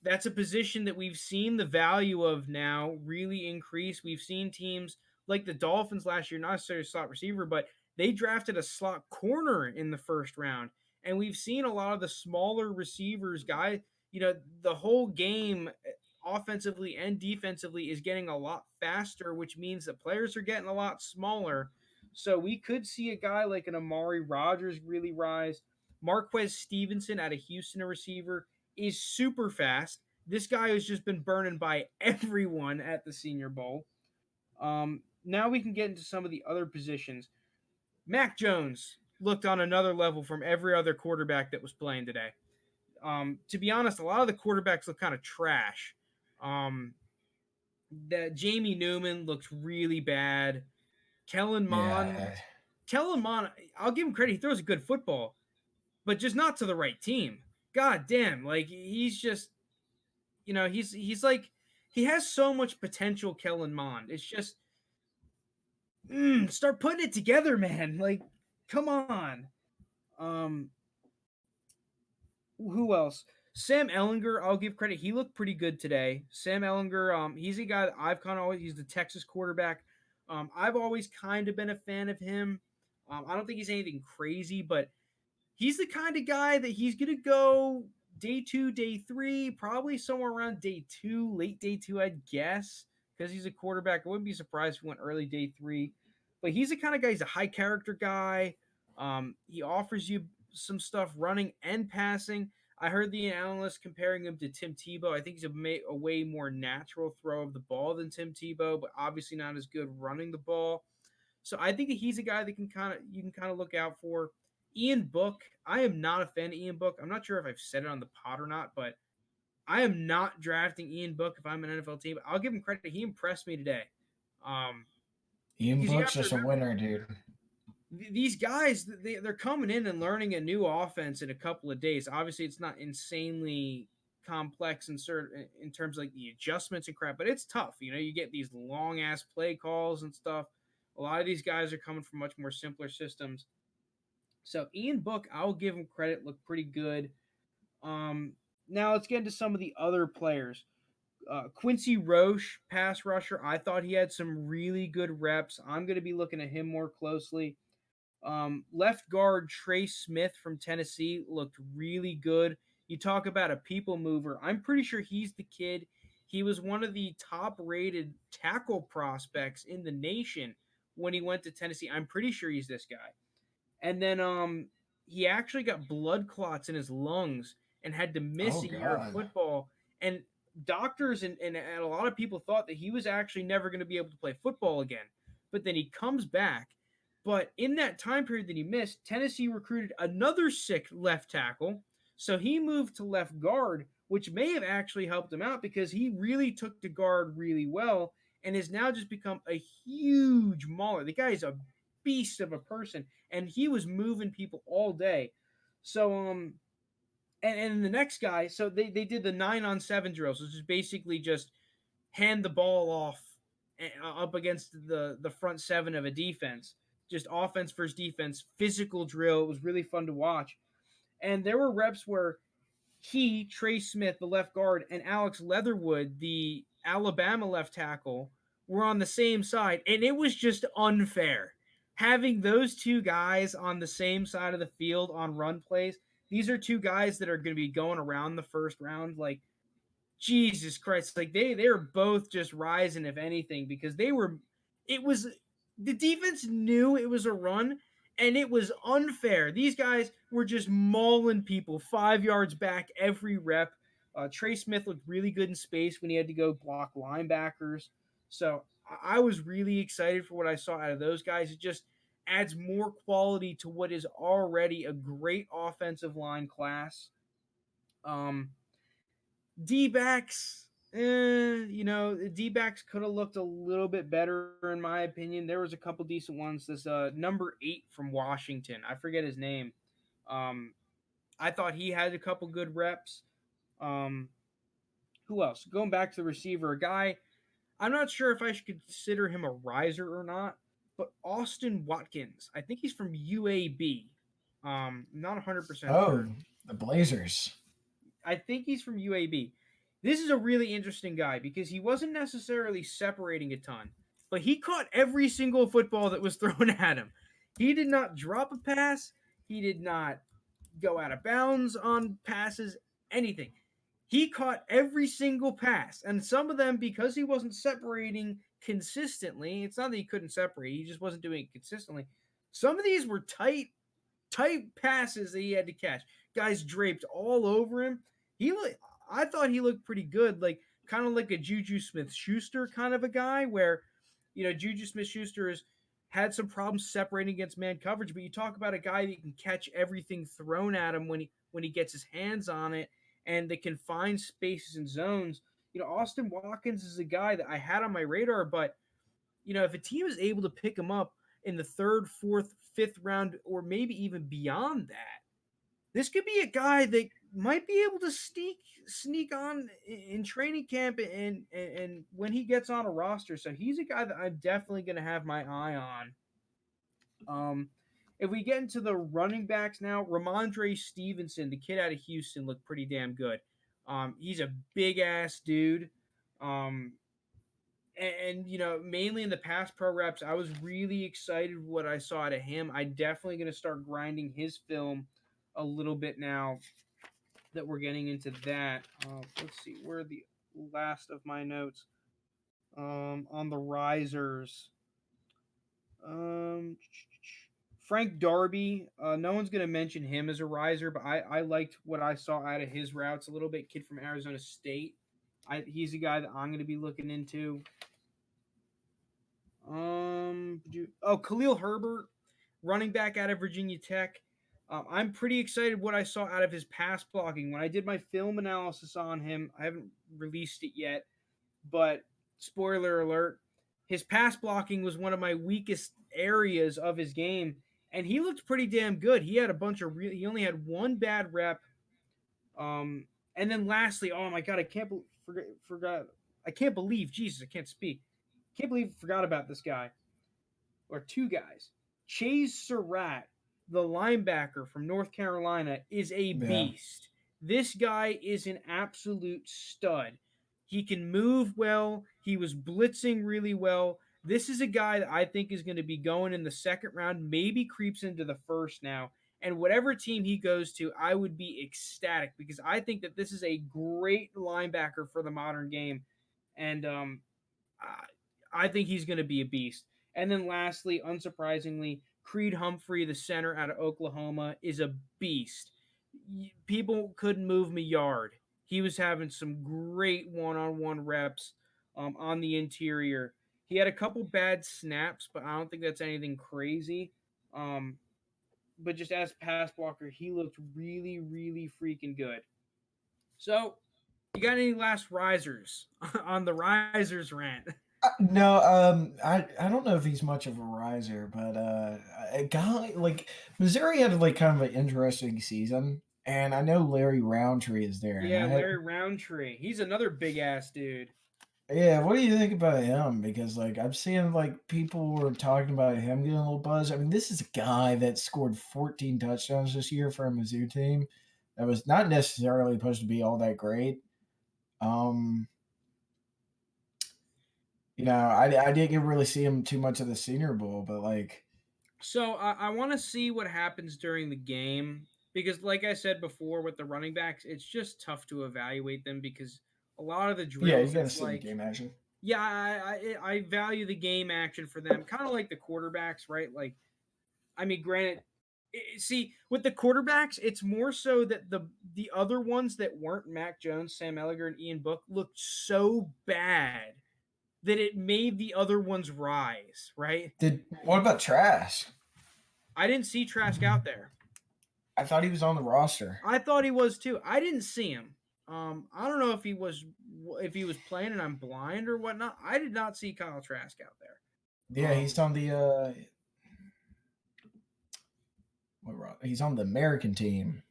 that's a position that we've seen the value of now really increase. We've seen teams like the Dolphins last year, not necessarily a slot receiver, but they drafted a slot corner in the first round. And we've seen a lot of the smaller receivers, guys, the whole game offensively and defensively is getting a lot faster, which means that players are getting a lot smaller. So we could see a guy like an Amari Rogers really rise. Marquez Stevenson out of Houston, a receiver, is super fast. This guy has just been burning by everyone at the Senior Bowl. Now we can get into some of the other positions. Mac Jones looked on another level from every other quarterback that was playing today. To be honest, a lot of the quarterbacks look kind of trash. That Jamie Newman looked really bad. Kellen Mond, Yeah. Kellen Mond, I'll give him credit. He throws a good football, but just not to the right team. God damn, like he's just he's like he has so much potential, Kellen Mond. It's just start putting it together, man. Like, come on. Um, who else? Sam Ellinger, I'll give credit. He looked pretty good today. Sam Ellinger, he's a guy that I've kind of always. He's the Texas quarterback. I've always kind of been a fan of him. I don't think he's anything crazy, but he's the kind of guy that he's gonna go day 2, day 3, probably somewhere around day 2, late day 2, I'd guess, because he's a quarterback. I wouldn't be surprised if he went early day 3. But he's the kind of guy. He's a high character guy. He offers you some stuff running and passing. I heard the analyst comparing him to Tim Tebow. I think he's a way more natural throw of the ball than Tim Tebow, but obviously not as good running the ball. So I think that he's a guy that you can kind of look out for. Ian Book, I am not a fan of Ian Book. I'm not sure if I've said it on the pod or not, but I am not drafting Ian Book if I'm an NFL team. I'll give him credit. He impressed me today. Um, Ian because you Book's have to just a remember, winner, dude. these guys, they're coming in and learning a new offense in a couple of days. Obviously, it's not insanely complex in terms of like the adjustments and crap, but it's tough. You get these long ass play calls and stuff. A lot of these guys are coming from much more simpler systems. So Ian Book, I'll give him credit, looked pretty good. Now let's get into some of the other players. Quincy Roche, pass rusher. I thought he had some really good reps. I'm going to be looking at him more closely. Left guard Trey Smith from Tennessee looked really good. You talk about a people mover. I'm pretty sure he's the kid. He was one of the top rated tackle prospects in the nation when he went to Tennessee. I'm pretty sure he's this guy. And then he actually got blood clots in his lungs and had to miss Oh a year of God. football. And doctors and a lot of people thought that he was actually never going to be able to play football again. But then he comes back. But in that time period that he missed, Tennessee recruited another sick left tackle. So he moved to left guard, which may have actually helped him out because he really took to guard really well and has now just become a huge mauler. The guy is a beast of a person, and he was moving people all day. So and the next guy, so they did the 9-on-7 drills, which is basically just hand the ball off up against the front seven of a defense, just offense versus defense, physical drill. It was really fun to watch, and there were reps where Trey Smith, the left guard, and Alex Leatherwood, the Alabama left tackle, were on the same side, and it was just unfair having those two guys on the same side of the field on run plays, these are two guys that are going to be going around the first round. Like, Jesus Christ, like they were both just rising, if anything, because it was the defense knew it was a run, and it was unfair. These guys were just mauling people 5 yards back every rep. Trey Smith looked really good in space when he had to go block linebackers. So I was really excited for what I saw out of those guys. It just adds more quality to what is already a great offensive line class. Um, D backs, D backs could have looked a little bit better in my opinion. There was a couple decent ones. This number 8 from Washington, I forget his name. Um, I thought he had a couple good reps. Um, who else? Going back to the receiver, a guy. I'm not sure if I should consider him a riser or not, but Austin Watkins. I think he's from UAB. Not 100% Oh, sure. the Blazers. I think he's from UAB. This is a really interesting guy because he wasn't necessarily separating a ton, but he caught every single football that was thrown at him. He did not drop a pass. He did not go out of bounds on passes, anything. He caught every single pass, and some of them, because he wasn't separating consistently, it's not that he couldn't separate, he just wasn't doing it consistently. Some of these were tight passes that he had to catch. Guys draped all over him. I thought he looked pretty good, like kind of like a Juju Smith Schuster kind of a guy, where Juju Smith Schuster has had some problems separating against man coverage, but you talk about a guy that can catch everything thrown at him when he gets his hands on it, and that can find spaces and zones. Austin Watkins is a guy that I had on my radar, but if a team is able to pick him up in the third, fourth, fifth round, or maybe even beyond that, this could be a guy that might be able to sneak on in training camp and when he gets on a roster. So he's a guy that I'm definitely going to have my eye on. If we get into the running backs now, Ramondre Stevenson, the kid out of Houston, looked pretty damn good. He's a big ass dude. Um, mainly in the past pro reps, I was really excited what I saw out of him. I'm definitely going to start grinding his film a little bit now that we're getting into that. Let's see, where are the last of my notes? On the risers. Um, Frank Darby. No one's going to mention him as a riser, but I liked what I saw out of his routes a little bit. Kid from Arizona State. He's a guy that I'm going to be looking into. Khalil Herbert, running back out of Virginia Tech. I'm pretty excited what I saw out of his pass blocking. When I did my film analysis on him, I haven't released it yet, but spoiler alert, his pass blocking was one of my weakest areas of his game, and he looked pretty damn good. He had a bunch of he only had one bad rep. And then lastly, oh my god, I can't forgot. I can't believe, Jesus, I can't speak. Can't believe I forgot about this guy or two guys. Chase Surratt, the linebacker from North Carolina, is a Yeah. beast. This guy is an absolute stud. He can move well. He was blitzing really well. This is a guy that I think is going to be going in the second round, maybe creeps into the first now. And whatever team he goes to, I would be ecstatic because I think that this is a great linebacker for the modern game. And I think he's going to be a beast. And then lastly, unsurprisingly, Creed Humphrey, the center out of Oklahoma, is a beast. People couldn't move him a yard. He was having some great one-on-one reps on the interior. He had a couple bad snaps, but I don't think that's anything crazy. Um, but just as pass blocker, he looked really, really freaking good. So, you got any last risers on the risers rant? No, I don't know if he's much of a riser, but a guy like Missouri had like kind of an interesting season, and I know Larry Roundtree is there, and Yeah, Larry Roundtree. He's another big ass dude. yeah, what do you think about him? Because like I'm seeing like people were talking about him getting a little buzz. I mean, this is a guy that scored 14 touchdowns this year for a Mizzou team that was not necessarily supposed to be all that great. Um, I didn't really see him too much of the Senior Bowl, but like So I want to see what happens during the game because, like I said before, with the running backs, it's just tough to evaluate them because a lot of the Yeah, you drills, got to it's see the like, game action. yeah, I value the game action for them, kind of like the quarterbacks, right? Like, I mean, granted, see with the quarterbacks, it's more so that the other ones that weren't Mac Jones, Sam Ellinger, and Ian Book looked so bad that it made the other ones rise, right? Did what about Trask? I didn't see Trask out there. I thought he was on the roster. I thought he was too. I didn't see him. I don't know if he was playing and I'm blind or whatnot. I did not see Kyle Trask out there. Yeah, he's on the he's on the American team.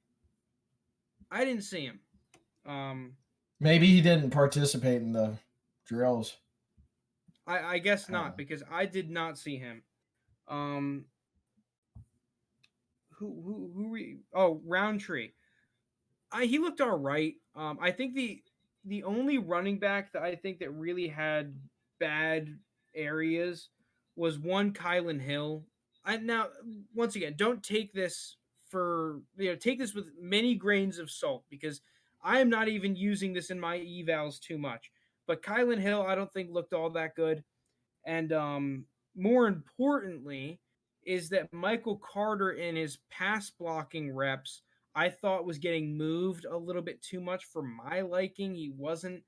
I didn't see him. Um, Maybe he didn't participate in the drills. I guess I don't not know. because I did not see him. Um, who we? Oh, Roundtree. He looked all right. I think the only running back that I think that really had bad areas was one Kylan Hill. I now once again don't take this for take this with many grains of salt because I am not even using this in my evals too much. But Kylan Hill I don't think looked all that good. And more importantly, is that Michael Carter in his pass blocking reps, I thought was getting moved a little bit too much for my liking. He wasn't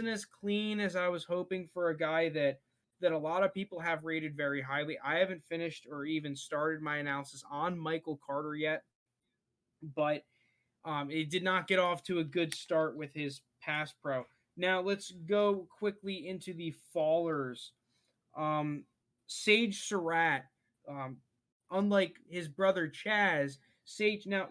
as clean as I was hoping for a guy that a lot of people have rated very highly. I haven't finished or even started my analysis on Michael Carter yet, but it did not get off to a good start with his pass pro. Now let's go quickly into the fallers. um, Sage Surratt, um, unlike his brother Chaz, Sage now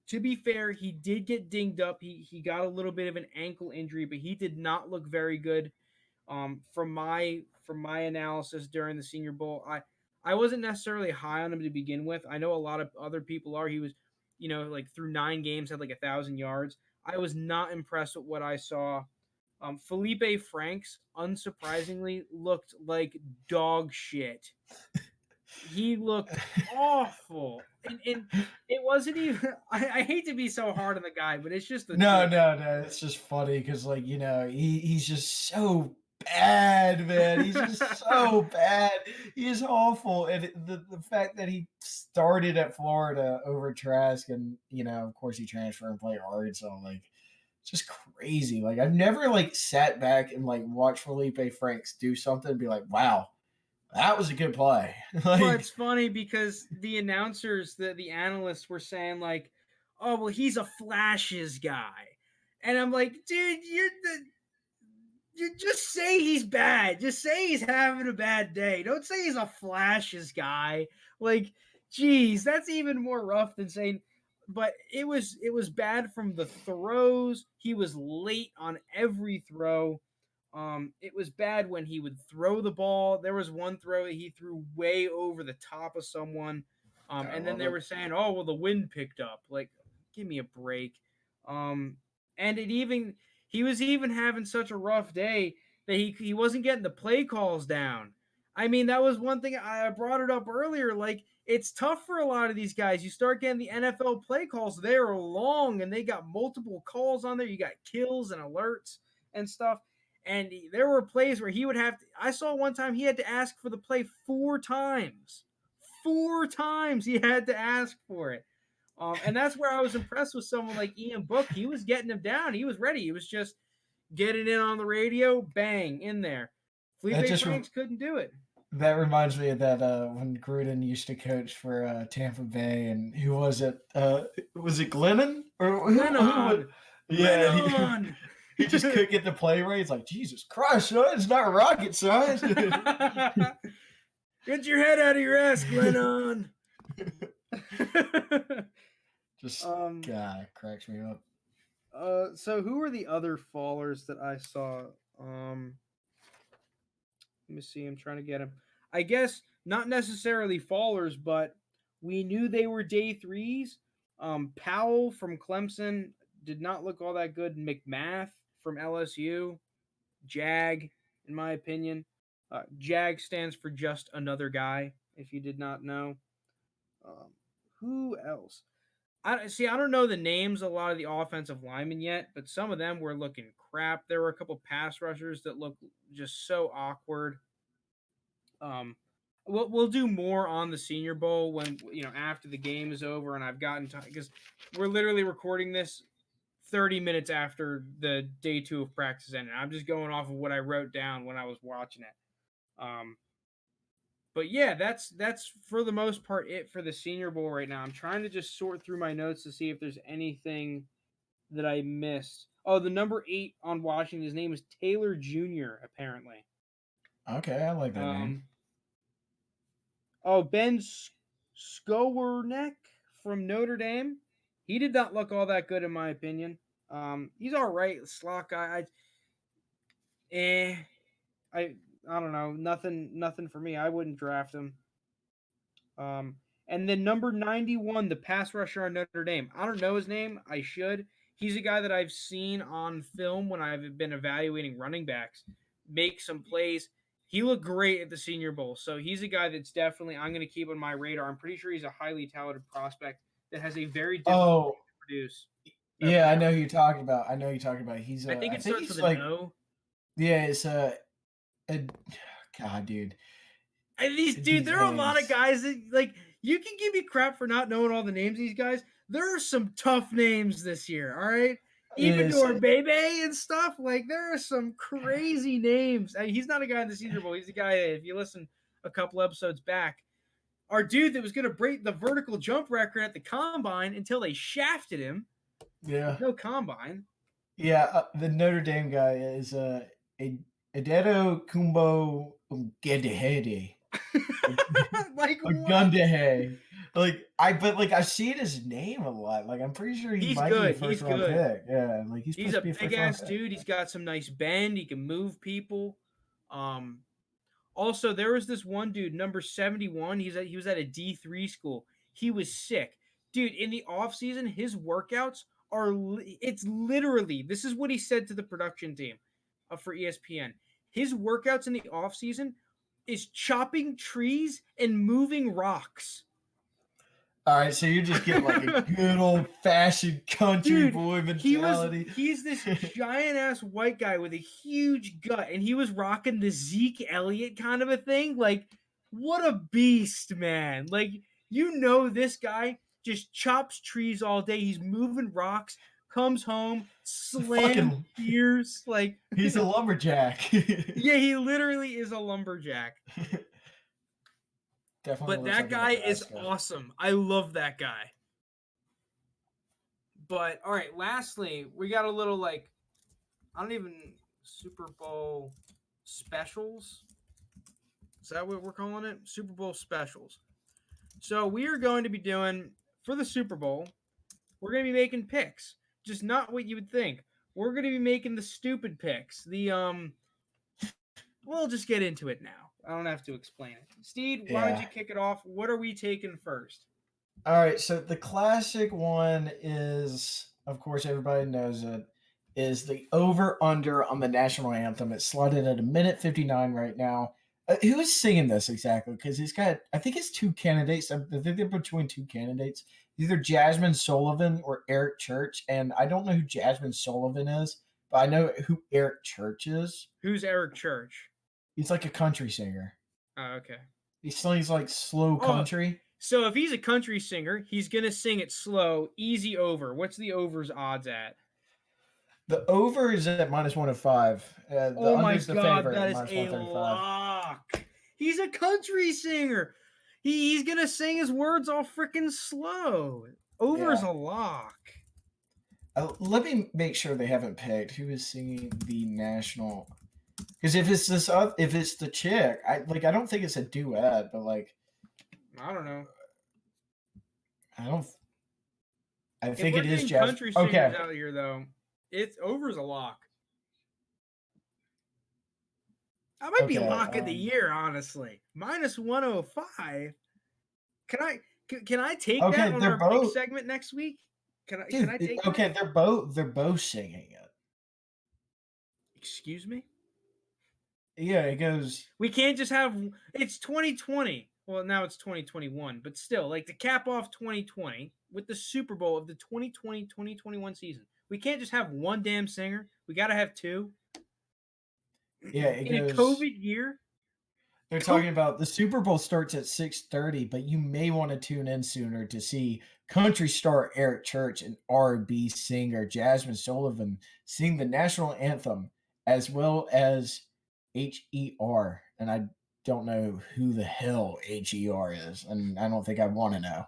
to be fair, he did get dinged up. He got a little bit of an ankle injury, but he did not look very good. From my analysis during the Senior Bowl, I wasn't necessarily high on him to begin with. I know a lot of other people are. He was, like through 9 games had like 1,000 yards. I was not impressed with what I saw. Felipe Franks, unsurprisingly, looked like dog shit. He looked awful. And it wasn't even, I hate to be so hard on the guy, but it's just the No, truth. no, no. It's just funny because, like, he's just so bad, man. He's just so bad. He is awful, and the fact that he started at Florida over Trask, and of course, he transferred and played Arkansas. Like, it's just crazy. Like, I've never like sat back and like watched Felipe Franks do something and be like, "Wow, that was a good play." Well, Like, it's funny because the announcers, the analysts were saying like, "Oh, well, he's a flashes guy," and I'm like, "Dude, you just say he's bad. Just say he's having a bad day. Don't say he's a flashes guy. Like, geez, that's even more rough than saying." But it was bad from the throws. He was late on every throw. It was bad when he would throw the ball. There was one throw that he threw way over the top of someone. I And then love they it. were saying, "Oh, well, the wind picked up." Like, give me a break. Um, and he was even having such a rough day that he wasn't getting the play calls down. I mean, that was one thing I brought it up earlier. Like, it's tough for a lot of these guys. You start getting the NFL play calls, they're long and they got multiple calls on there. You got kills and alerts and stuff. And there were plays where he would have to, I saw one time he had to ask for the play 4 times. 4 times he had to ask for it. And that's where I was impressed with someone like Ian Book. He was getting him down. He was ready. He was just getting in on the radio, bang, in there. That Felipe just Franks couldn't do it. That reminds me of that when Gruden used to coach for Tampa Bay, and who was it? Was it Glennon or who was? Lennon! Yeah, and Lennon! he just couldn't get the play right. He's like, Jesus Christ, son, it's not rocket science. Get your head out of your ass, Glennon! Just um, God, cracks me up. so who are the other fallers that I saw? Let me see. I'm trying to get them. I guess not necessarily fallers, but we knew they were day threes. Powell from Clemson did not look all that good. McMath from LSU, Jag, in my opinion. Jag stands for just another guy. if you did not know. Um, who else? I don't know the names of a lot of the offensive linemen yet, but some of them were looking crap. There were a couple pass rushers that looked just so awkward. Um, we'll do more on the Senior Bowl when after the game is over and I've gotten time because we're literally recording this 30 minutes after the day 2 of practice ended. I'm just going off of what I wrote down when I was watching it. But yeah, that's for the most part it for the Senior Bowl right now. I'm trying to just sort through my notes to see if there's anything that I missed. Oh, the number 8 on Washington, his name is Taylor Jr. apparently. Okay, I like that name. Oh, Ben Skowerneck from Notre Dame. He did not look all that good in my opinion. He's all right, slot guy. I don't know, nothing for me. I wouldn't draft him. And then number 91, the pass rusher on Notre Dame. I don't know his name. I should. He's a guy that I've seen on film when I've been evaluating running backs make some plays. He looked great at the Senior Bowl. So he's a guy that's definitely I'm going to keep on my radar. I'm pretty sure he's a highly talented prospect that has a very difficult way to produce. Yeah, I know who you're talking about. He's I think I it think starts he's with like an O. yeah, it's God, dude. There are a lot of guys that like you can give me crap for not knowing all the names of these guys. There are some tough names this year, all right? Even Door Bebe and stuff. Like there are some crazy names. I mean, he's not a guy in the Senior Bowl. He's a guy if you listen a couple episodes back, our dude that was gonna break the vertical jump record at the combine until they shafted him. Yeah. No combine. Yeah, the Notre Dame guy is Adero Kumbo Gedehede. Like what? Gundehe. But I've seen his name a lot. Like I'm pretty sure he might be a first round pick. Yeah, like he's supposed a to be a big ass dude. He's got some nice bend. He can move people. Also, there was this one dude, number 71. He was at a D3 school. He was sick. Dude, in the offseason, his workouts are it's literally, this is what he said to the production team for ESPN. His workouts in the offseason is chopping trees and moving rocks. All right, so you're just getting like a good old fashioned country boy mentality. He's this giant ass white guy with a huge gut, and he was rocking the Zeke Elliott kind of a thing. Like, what a beast, man! Like, this guy just chops trees all day. He's moving rocks, comes home, slams beers. Like, he's a lumberjack. Yeah, he literally is a lumberjack. Definitely. But that guy is awesome. I love that guy. But all right, lastly, we got a little Super Bowl specials. Is that what we're calling it? Super Bowl specials. So we are going to be doing for the Super Bowl, we're going to be making picks. Just not what you would think. We're going to be making the stupid picks. We'll just get into it now. I don't have to explain it. Steed, why don't you kick it off? What are we taking first? All right, so the classic one is, of course, everybody knows it, is the over-under on the national anthem. It's slotted at 1:59 right now. Who is singing this exactly? Because I think it's two candidates. I think they're between two candidates, either Jasmine Sullivan or Eric Church. And I don't know who Jasmine Sullivan is, but I know who Eric Church is. Who's Eric Church? He's like a country singer. Oh, okay. He sings like slow country. So if he's a country singer, he's going to sing it slow, easy over. What's the over's odds at? The over is at -105. Oh my God, that is a lock. He's a country singer. He's going to sing his words all freaking slow. Over is a lock. Let me make sure they haven't picked who is singing the national. Because if it's the chick, I don't think it's a duet, but I don't know. I think it is Jasmine. Country singers out here though. It's over's a lock. That might be lock of the year, honestly. -105. Can I take that on our pick segment next week? Can I take that? Okay, they're both singing it. Excuse me? Yeah, it goes. We can't just have. It's 2020. well, now it's 2021, but still, like to cap off 2020 with the Super Bowl of the 2020-2021 season. We can't just have one damn singer. We got to have two Yeah, it in a goes. COVID year. They're talking about the Super Bowl starts at 6:30, but you may want to tune in sooner to see country star Eric Church and R&B singer Jasmine Sullivan sing the national anthem, as well as HER. And I don't know who the hell HER is, and I don't think I want to know.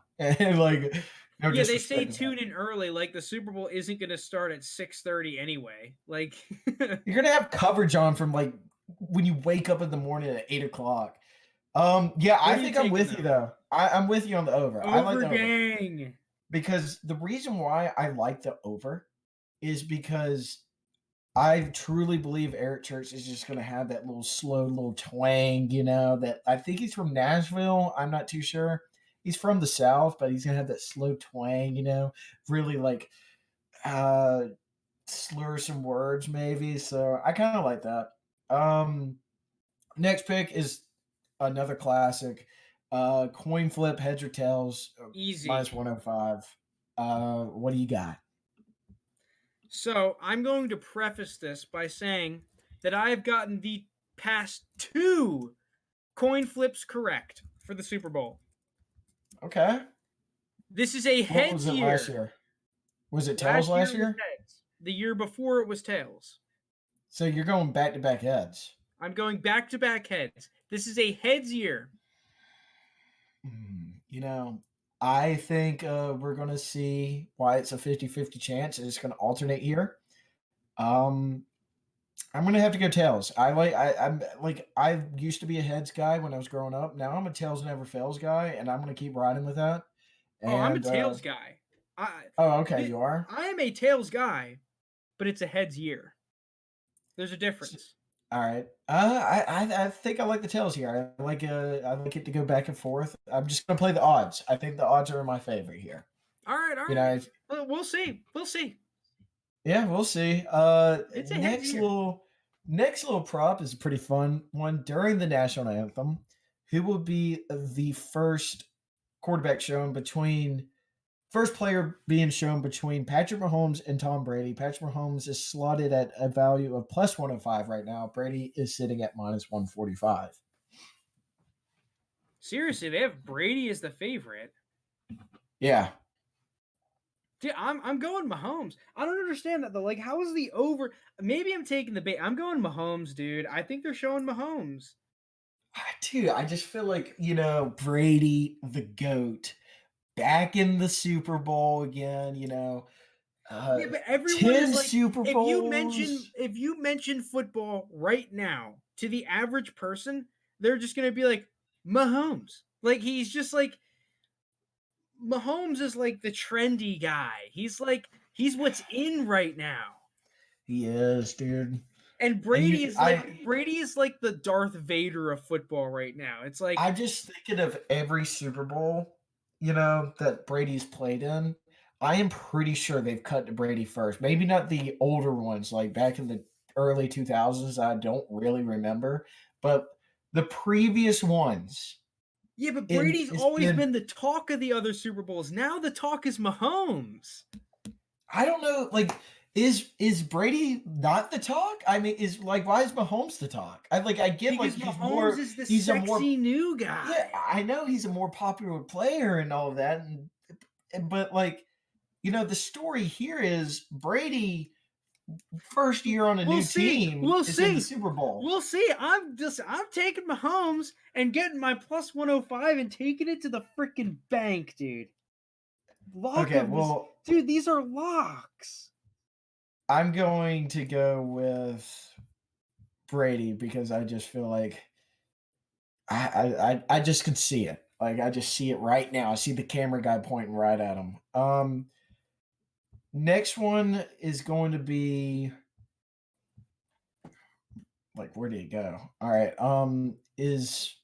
Like, no Yeah, they say disrespect to that. tune in early. Like the Super Bowl isn't going to start at 6:30 anyway. Like, You're gonna have coverage on from like when you wake up in the morning at 8 o'clock. Yeah, what I are you think I'm taking with you though? though. I'm with you on the over. I like Over the over gang. because the reason why I like the over is because I truly believe Eric Church is just going to have that little slow little twang, that I think he's from Nashville. I'm not too sure. He's from the South, but he's going to have that slow twang, really like uh slur some words maybe. So I kind of like that. Um Next pick is another classic. Coin flip, heads or tails, Easy. minus 105. What do you got? So I'm going to preface this by saying that I have gotten the past two coin flips correct for the Super Bowl. Okay. This is a What was heads it last year. year? Was it tails Last year last it was year? heads. The year before it was tails. So you're going back to back heads. I'm going back to back heads. This is a heads year. You know, I think we're going to see why it's a 50-50 chance. It's going to alternate here. Um, I'm gonna have to go tails. I'm like I used to be a heads guy when I was growing up. Now I'm a tails never fails guy, and I'm gonna keep riding with that. Oh, I'm a And tails guy. I oh, okay, you are. I am a tails guy, but it's a heads year. There's a difference. All right. I think I like the tails here. I like it to go back and forth. I'm just gonna play the odds. I think the odds are in my favor here. All right, all You right. know, Well, we'll see. We'll see. yeah, we'll see. It's a heads year. Next little prop is a pretty fun one during the national anthem. Who will be the quarterback shown between first player being shown between Patrick Mahomes and Tom Brady? Patrick Mahomes is slotted at a value of plus 105 right now. Brady is sitting at minus 145. Seriously, they have Brady as the favorite. Yeah. Dude, I'm going Mahomes. I don't understand that though. Like, how is the over? Maybe I'm taking the bait. I'm going Mahomes, dude. I think they're showing Mahomes. Dude, I just feel like, Brady, the GOAT, back in the Super Bowl again, Yeah, but everyone is 10 like, Super Bowls. if you mention football right now to the average person, they're just gonna be like Mahomes. Like he's just like Mahomes is like the trendy guy. He's what's in right now. He is, dude. And And Brady is like the Darth Vader of football right now. It's like I just thinking of every Super Bowl, that Brady's played in. I am pretty sure they've cut to Brady first. Maybe not the older ones, like back in the early 2000s. I don't really remember, but the previous ones, yeah, but in Brady's it's always been been the talk of the other Super Bowls. Now the talk is Mahomes. I don't know, like is Brady not the talk? I mean, is like why is Mahomes the talk? I get like Because Mahomes is the he's a more sexy new yeah, guy. I know he's a more popular player and all of that, but like the story here is Brady first year on a We'll new see. team We'll is in the see. Super Bowl. We'll see. I'm taking Mahomes and getting my plus 105 and taking it to the freaking bank, dude. Lock Okay, of this. well, Dude, these are locks. I'm going to go with Brady because I just feel like I just can see it. Like I just see it right now. I see the camera guy pointing right at him. Next one is going to be like where did it go? All right. Is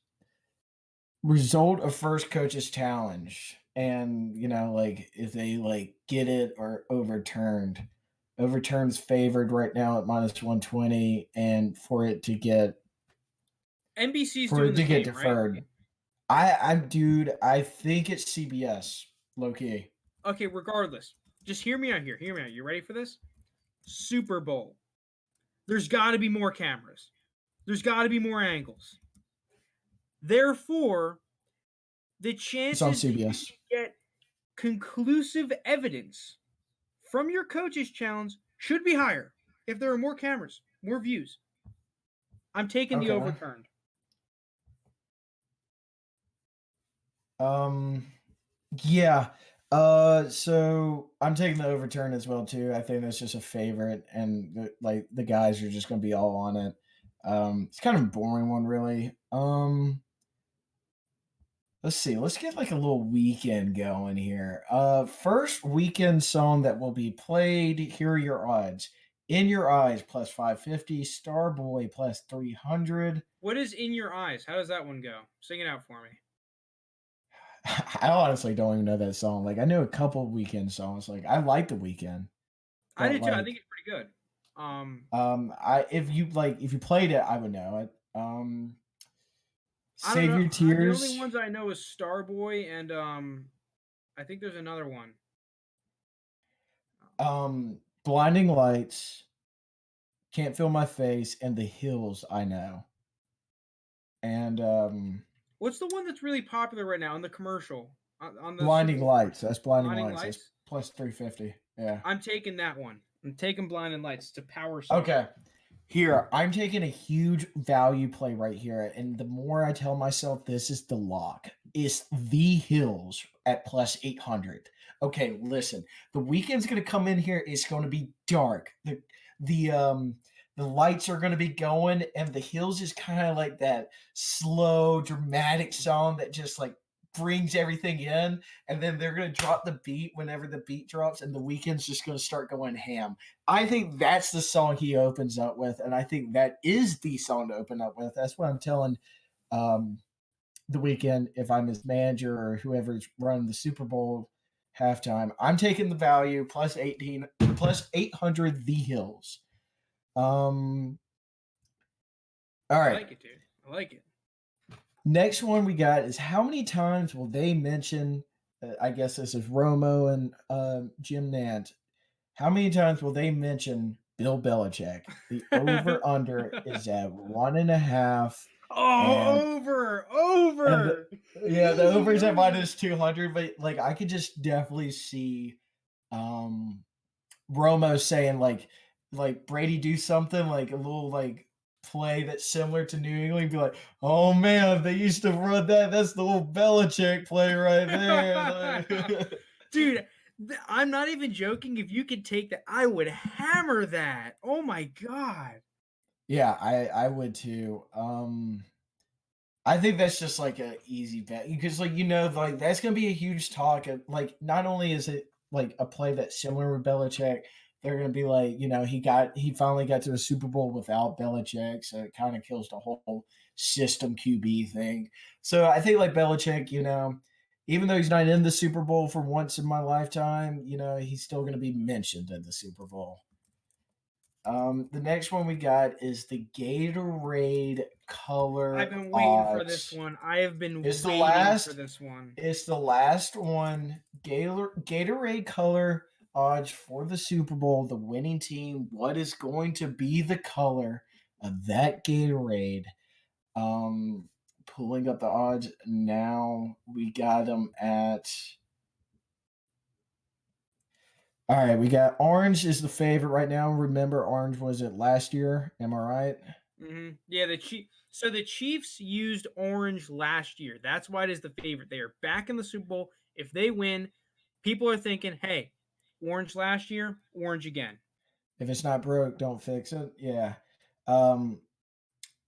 result of first coach's challenge and like if they like get it or overturns favored right now at minus 120 and for it to get NBC's doing this game, right? deferred. Dude, I think it's CBS, low key. Okay, regardless, just hear me out here. Hear me out. You ready for this? Super Bowl. There's got to be more cameras. There's got to be more angles. Therefore, the It's on chances that you CBS. can get conclusive evidence from your coach's challenge should be higher if there are more cameras, more views. I'm taking the Okay. overturned. Um, yeah. So I'm taking the overturn as well too. I think that's just a favorite, and the guys are just going to be all on it. It's kind of a boring one, really. Let's see. Let's get like a little weekend going here. First weekend song that will be played. Here are your odds. In Your Eyes plus 550, Starboy plus 300. What is In Your Eyes? How does that one go? Sing it out for me. I honestly don't even know that song. Like I know a couple weekend songs. Like I like the weekend, I but did too. I think like it's pretty good. I if you played it, I would know it. I don't Save know. Your The only Tears, ones I know is Starboy and I think there's another one. Blinding Lights, Can't Feel My Face, and The Hills, I know. And What's the one that's really popular right now in the commercial on the Super Blinding Bowl Lights. commercial? That's Blinding Blinding Lights. That's Lights. plus 350. Yeah. I'm taking that one. I'm taking Blinding Lights. It's a power song. Okay. Here, I'm taking a huge value play right here. And the more I tell myself this is the lock, is The Hills at plus 800. Okay, listen. The weekend's gonna come in here, it's gonna be dark. The the lights are gonna be going, and The Hills is kind of like that slow, dramatic song that just like brings everything in, and then they're gonna drop the beat whenever the beat drops, and the weekend's just gonna start going ham. I think that's the song he opens up with, and I think that is the song to open up with. That's what I'm telling um, the weekend. If I'm his manager or whoever's running the Super Bowl halftime, I'm taking the value plus 18, plus 800. The Hills. Um, all I right. like it, dude. I like it. Next one we got is how many times will they mention? I guess this is Romo and Jim Nant. How many times will they mention Bill Belichick? The over under is at 1.5, and Oh, over, and over. yeah, the over Easy is at over. minus 200. But like, I could just definitely see Romo saying like Brady do something like a little like play that's similar to New England. Be like, oh man, they used to run that. That's the old Belichick play right there. Like, Dude, I'm not even joking. If you could take that, I would hammer that. Oh my god. yeah, I would too. I think that's just like a easy bet because like like that's gonna be a huge talk of like not only is it like a play that's similar with Belichick, they're gonna be like, he finally got to the Super Bowl without Belichick, so it kind of kills the whole system QB thing. So I think like Belichick, even though he's not in the Super Bowl for once in my lifetime, he's still gonna be mentioned in the Super Bowl. The next one we got is the Gatorade I've color been waiting for this odds. one. I have been It's the waiting for last. this one. It's the last one. Gatorade color odds for the Super Bowl. The winning team. What is going to be the color of that Gatorade? Pulling up the odds now. We got them at. All right, we got orange is the favorite right now. Remember, orange was it last year? Am I right? Yeah, the Chief. So the Chiefs used orange last year. That's why it is the favorite. They are back in the Super Bowl. If they win, people are thinking, "Hey, orange last year, orange again." If it's not broke, don't fix it. Yeah. Um,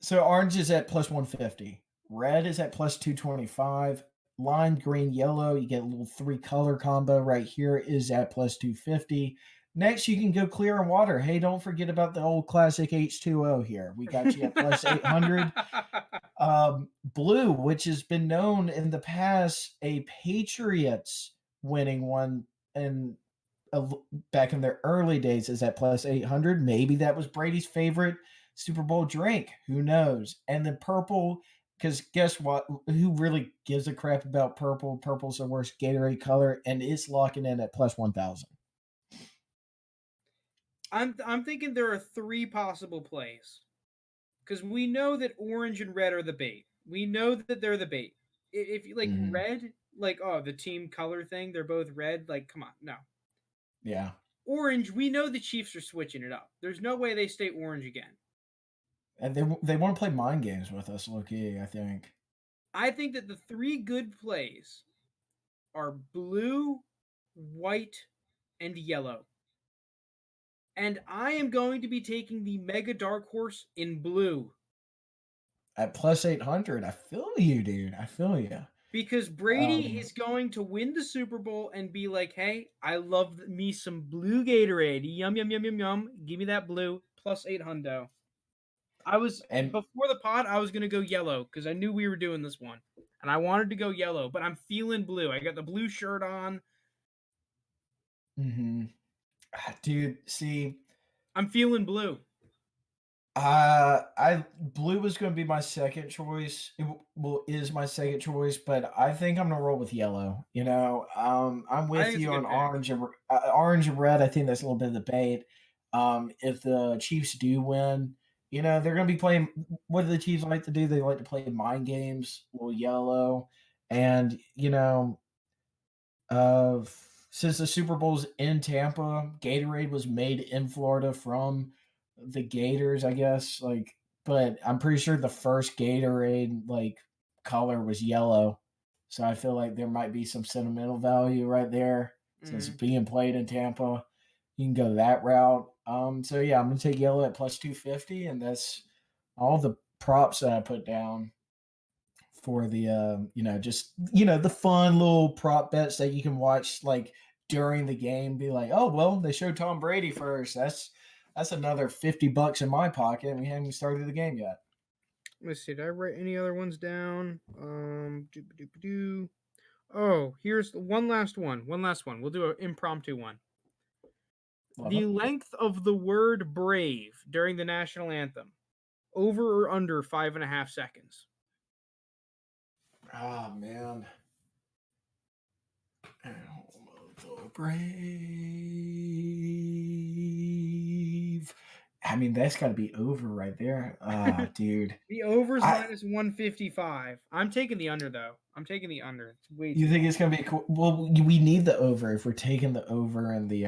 so orange is at plus 150. Red is at plus 225. Lime, green, yellow, you get a little three color combo right here is at plus 250. Next, you can go clear and water. Hey, don't forget about the old classic H2O here. We got you at plus 800. Blue, which has been known in the past, a Patriots winning one and back in their early days is at plus 800. Maybe that was Brady's favorite Super Bowl drink. Who knows? And then purple Because guess what? Who really gives a crap about purple? Purple's the worst Gatorade color, and it's locking in at plus 1,000. I'm thinking there are three possible plays because we know that orange and red are the bait. We know that they're the bait. If you like Mm-hmm. red, like oh the team color thing, they're both red. Like come on, no. Yeah. Orange, we know the Chiefs are switching it up. There's no way they stay orange again. And they want to play mind games with us, Loki, I think. I think that the three good plays are blue, white, and yellow. And I am going to be taking the mega dark horse in blue At plus 800, I feel you, dude. I feel you. because Brady is going to win the Super Bowl and be like, "Hey, I love me some blue Gatorade. Yum yum yum yum yum. Give me that blue plus 800." I was And before the pod. I was gonna go yellow because I knew we were doing this one, and I wanted to go yellow. But I'm feeling blue. I got the blue shirt on. mm-hmm. Dude, see, I'm feeling blue. I blue was going to be my second choice. Well, is my second choice, but I think I'm gonna roll with yellow. I'm I with think it's a you on good pick. orange and red. I think that's a little bit of debate. If the Chiefs do win, they're gonna be playing. What do the Chiefs like to do? They like to play mind games. Well, yellow, and of since the Super Bowl's in Tampa, Gatorade was made in Florida from the Gators, I guess. But I'm pretty sure the first Gatorade color was yellow. So I feel like there might be some sentimental value right there since Mm-hmm. it's being played in Tampa. You can go that route. So yeah, I'm gonna take yellow at plus 250, and that's all the props that I put down for the just the fun little prop bets that you can watch during the game. Be like, oh well, they showed Tom Brady first. That's another $50 in my pocket. We haven't even started the game yet. Let's see. Did I write any other ones down? Oh, here's one last one. One last one. We'll do an impromptu one. Love The it. length of the word brave during the national anthem. Over or under 5.5 seconds? Oh man. Oh, brave. I mean, that's got to be over right there. Ah, dude. The over's I minus 155. I'm taking the under, though. I'm taking the under. It's way You too think long. it's gonna be cool? Well, we need the over if we're taking the over and the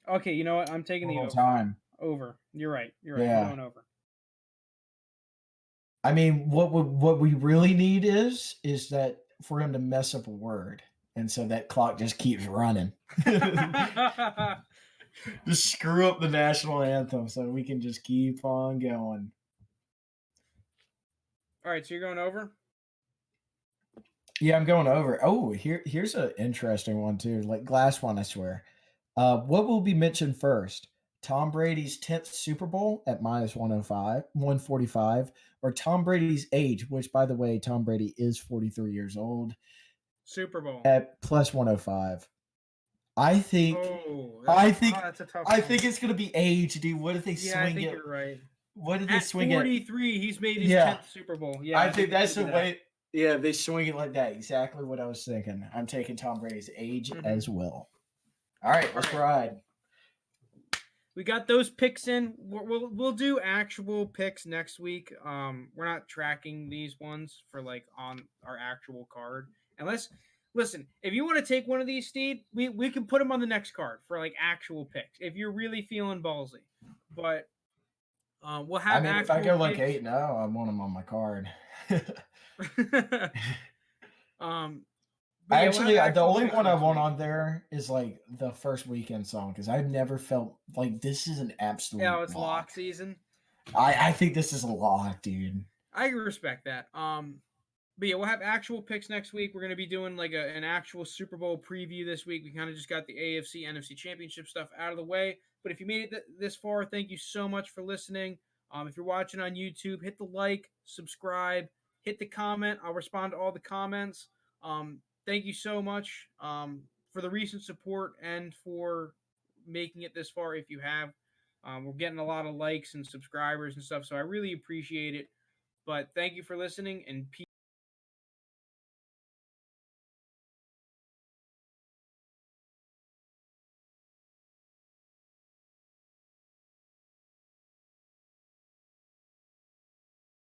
Okay, you know what? I'm taking the total over. time. Over. You're right. You're right. I'm Yeah. going over. I mean, what we really need is that for him to mess up a word, and so that clock just keeps running. Just screw up the national anthem so we can just keep on going. All right, so you're going over? Yeah, I'm going over. Oh, here's an interesting one too, like glass one, I swear. What will be mentioned first? Tom Brady's 10th Super Bowl at minus 105, 145, or Tom Brady's age, which by the way, Tom Brady is 43 years old, Super Bowl. at plus 105. I think Oh, I think that's a tough I one. think it's gonna be age, dude. What if they Yeah, I swing think it? you're right. What if they At swing it? 43, he's made his Yeah, 10th Super Bowl. Yeah, I I think think it's that's gonna the be that. way. Yeah, they swing it like that. Exactly what I was thinking. I'm taking Tom Brady's age Mm-hmm. as well. All right, All let's right. ride. We got those picks in. We'll do actual picks next week. We're not tracking these ones for like on our actual card. Unless, listen, if you want to take one of these, Steed, we can put them on the next card for like actual picks if you're really feeling ballsy. But we'll I have mean, if I actual go like picks. 8-0, I want him on my card. um, but yeah, we'll have Actually, the actual only picks one I next want week. on there is like the first weekend song because I've never felt like this is an absolute Yeah, it's lock lock. season. I think this is a lock, dude. I respect that. But yeah, we'll have actual picks next week. We're going to be doing like an actual Super Bowl preview this week. We kind of just got the AFC NFC Championship stuff out of the way. But if you made it this far, thank you so much for listening. If you're watching on YouTube, hit the like, subscribe, hit the comment. I'll respond to all the comments. Thank you so much for the recent support and for making it this far. If you have, we're getting a lot of likes and subscribers and stuff, so I really appreciate it. But thank you for listening, and peace.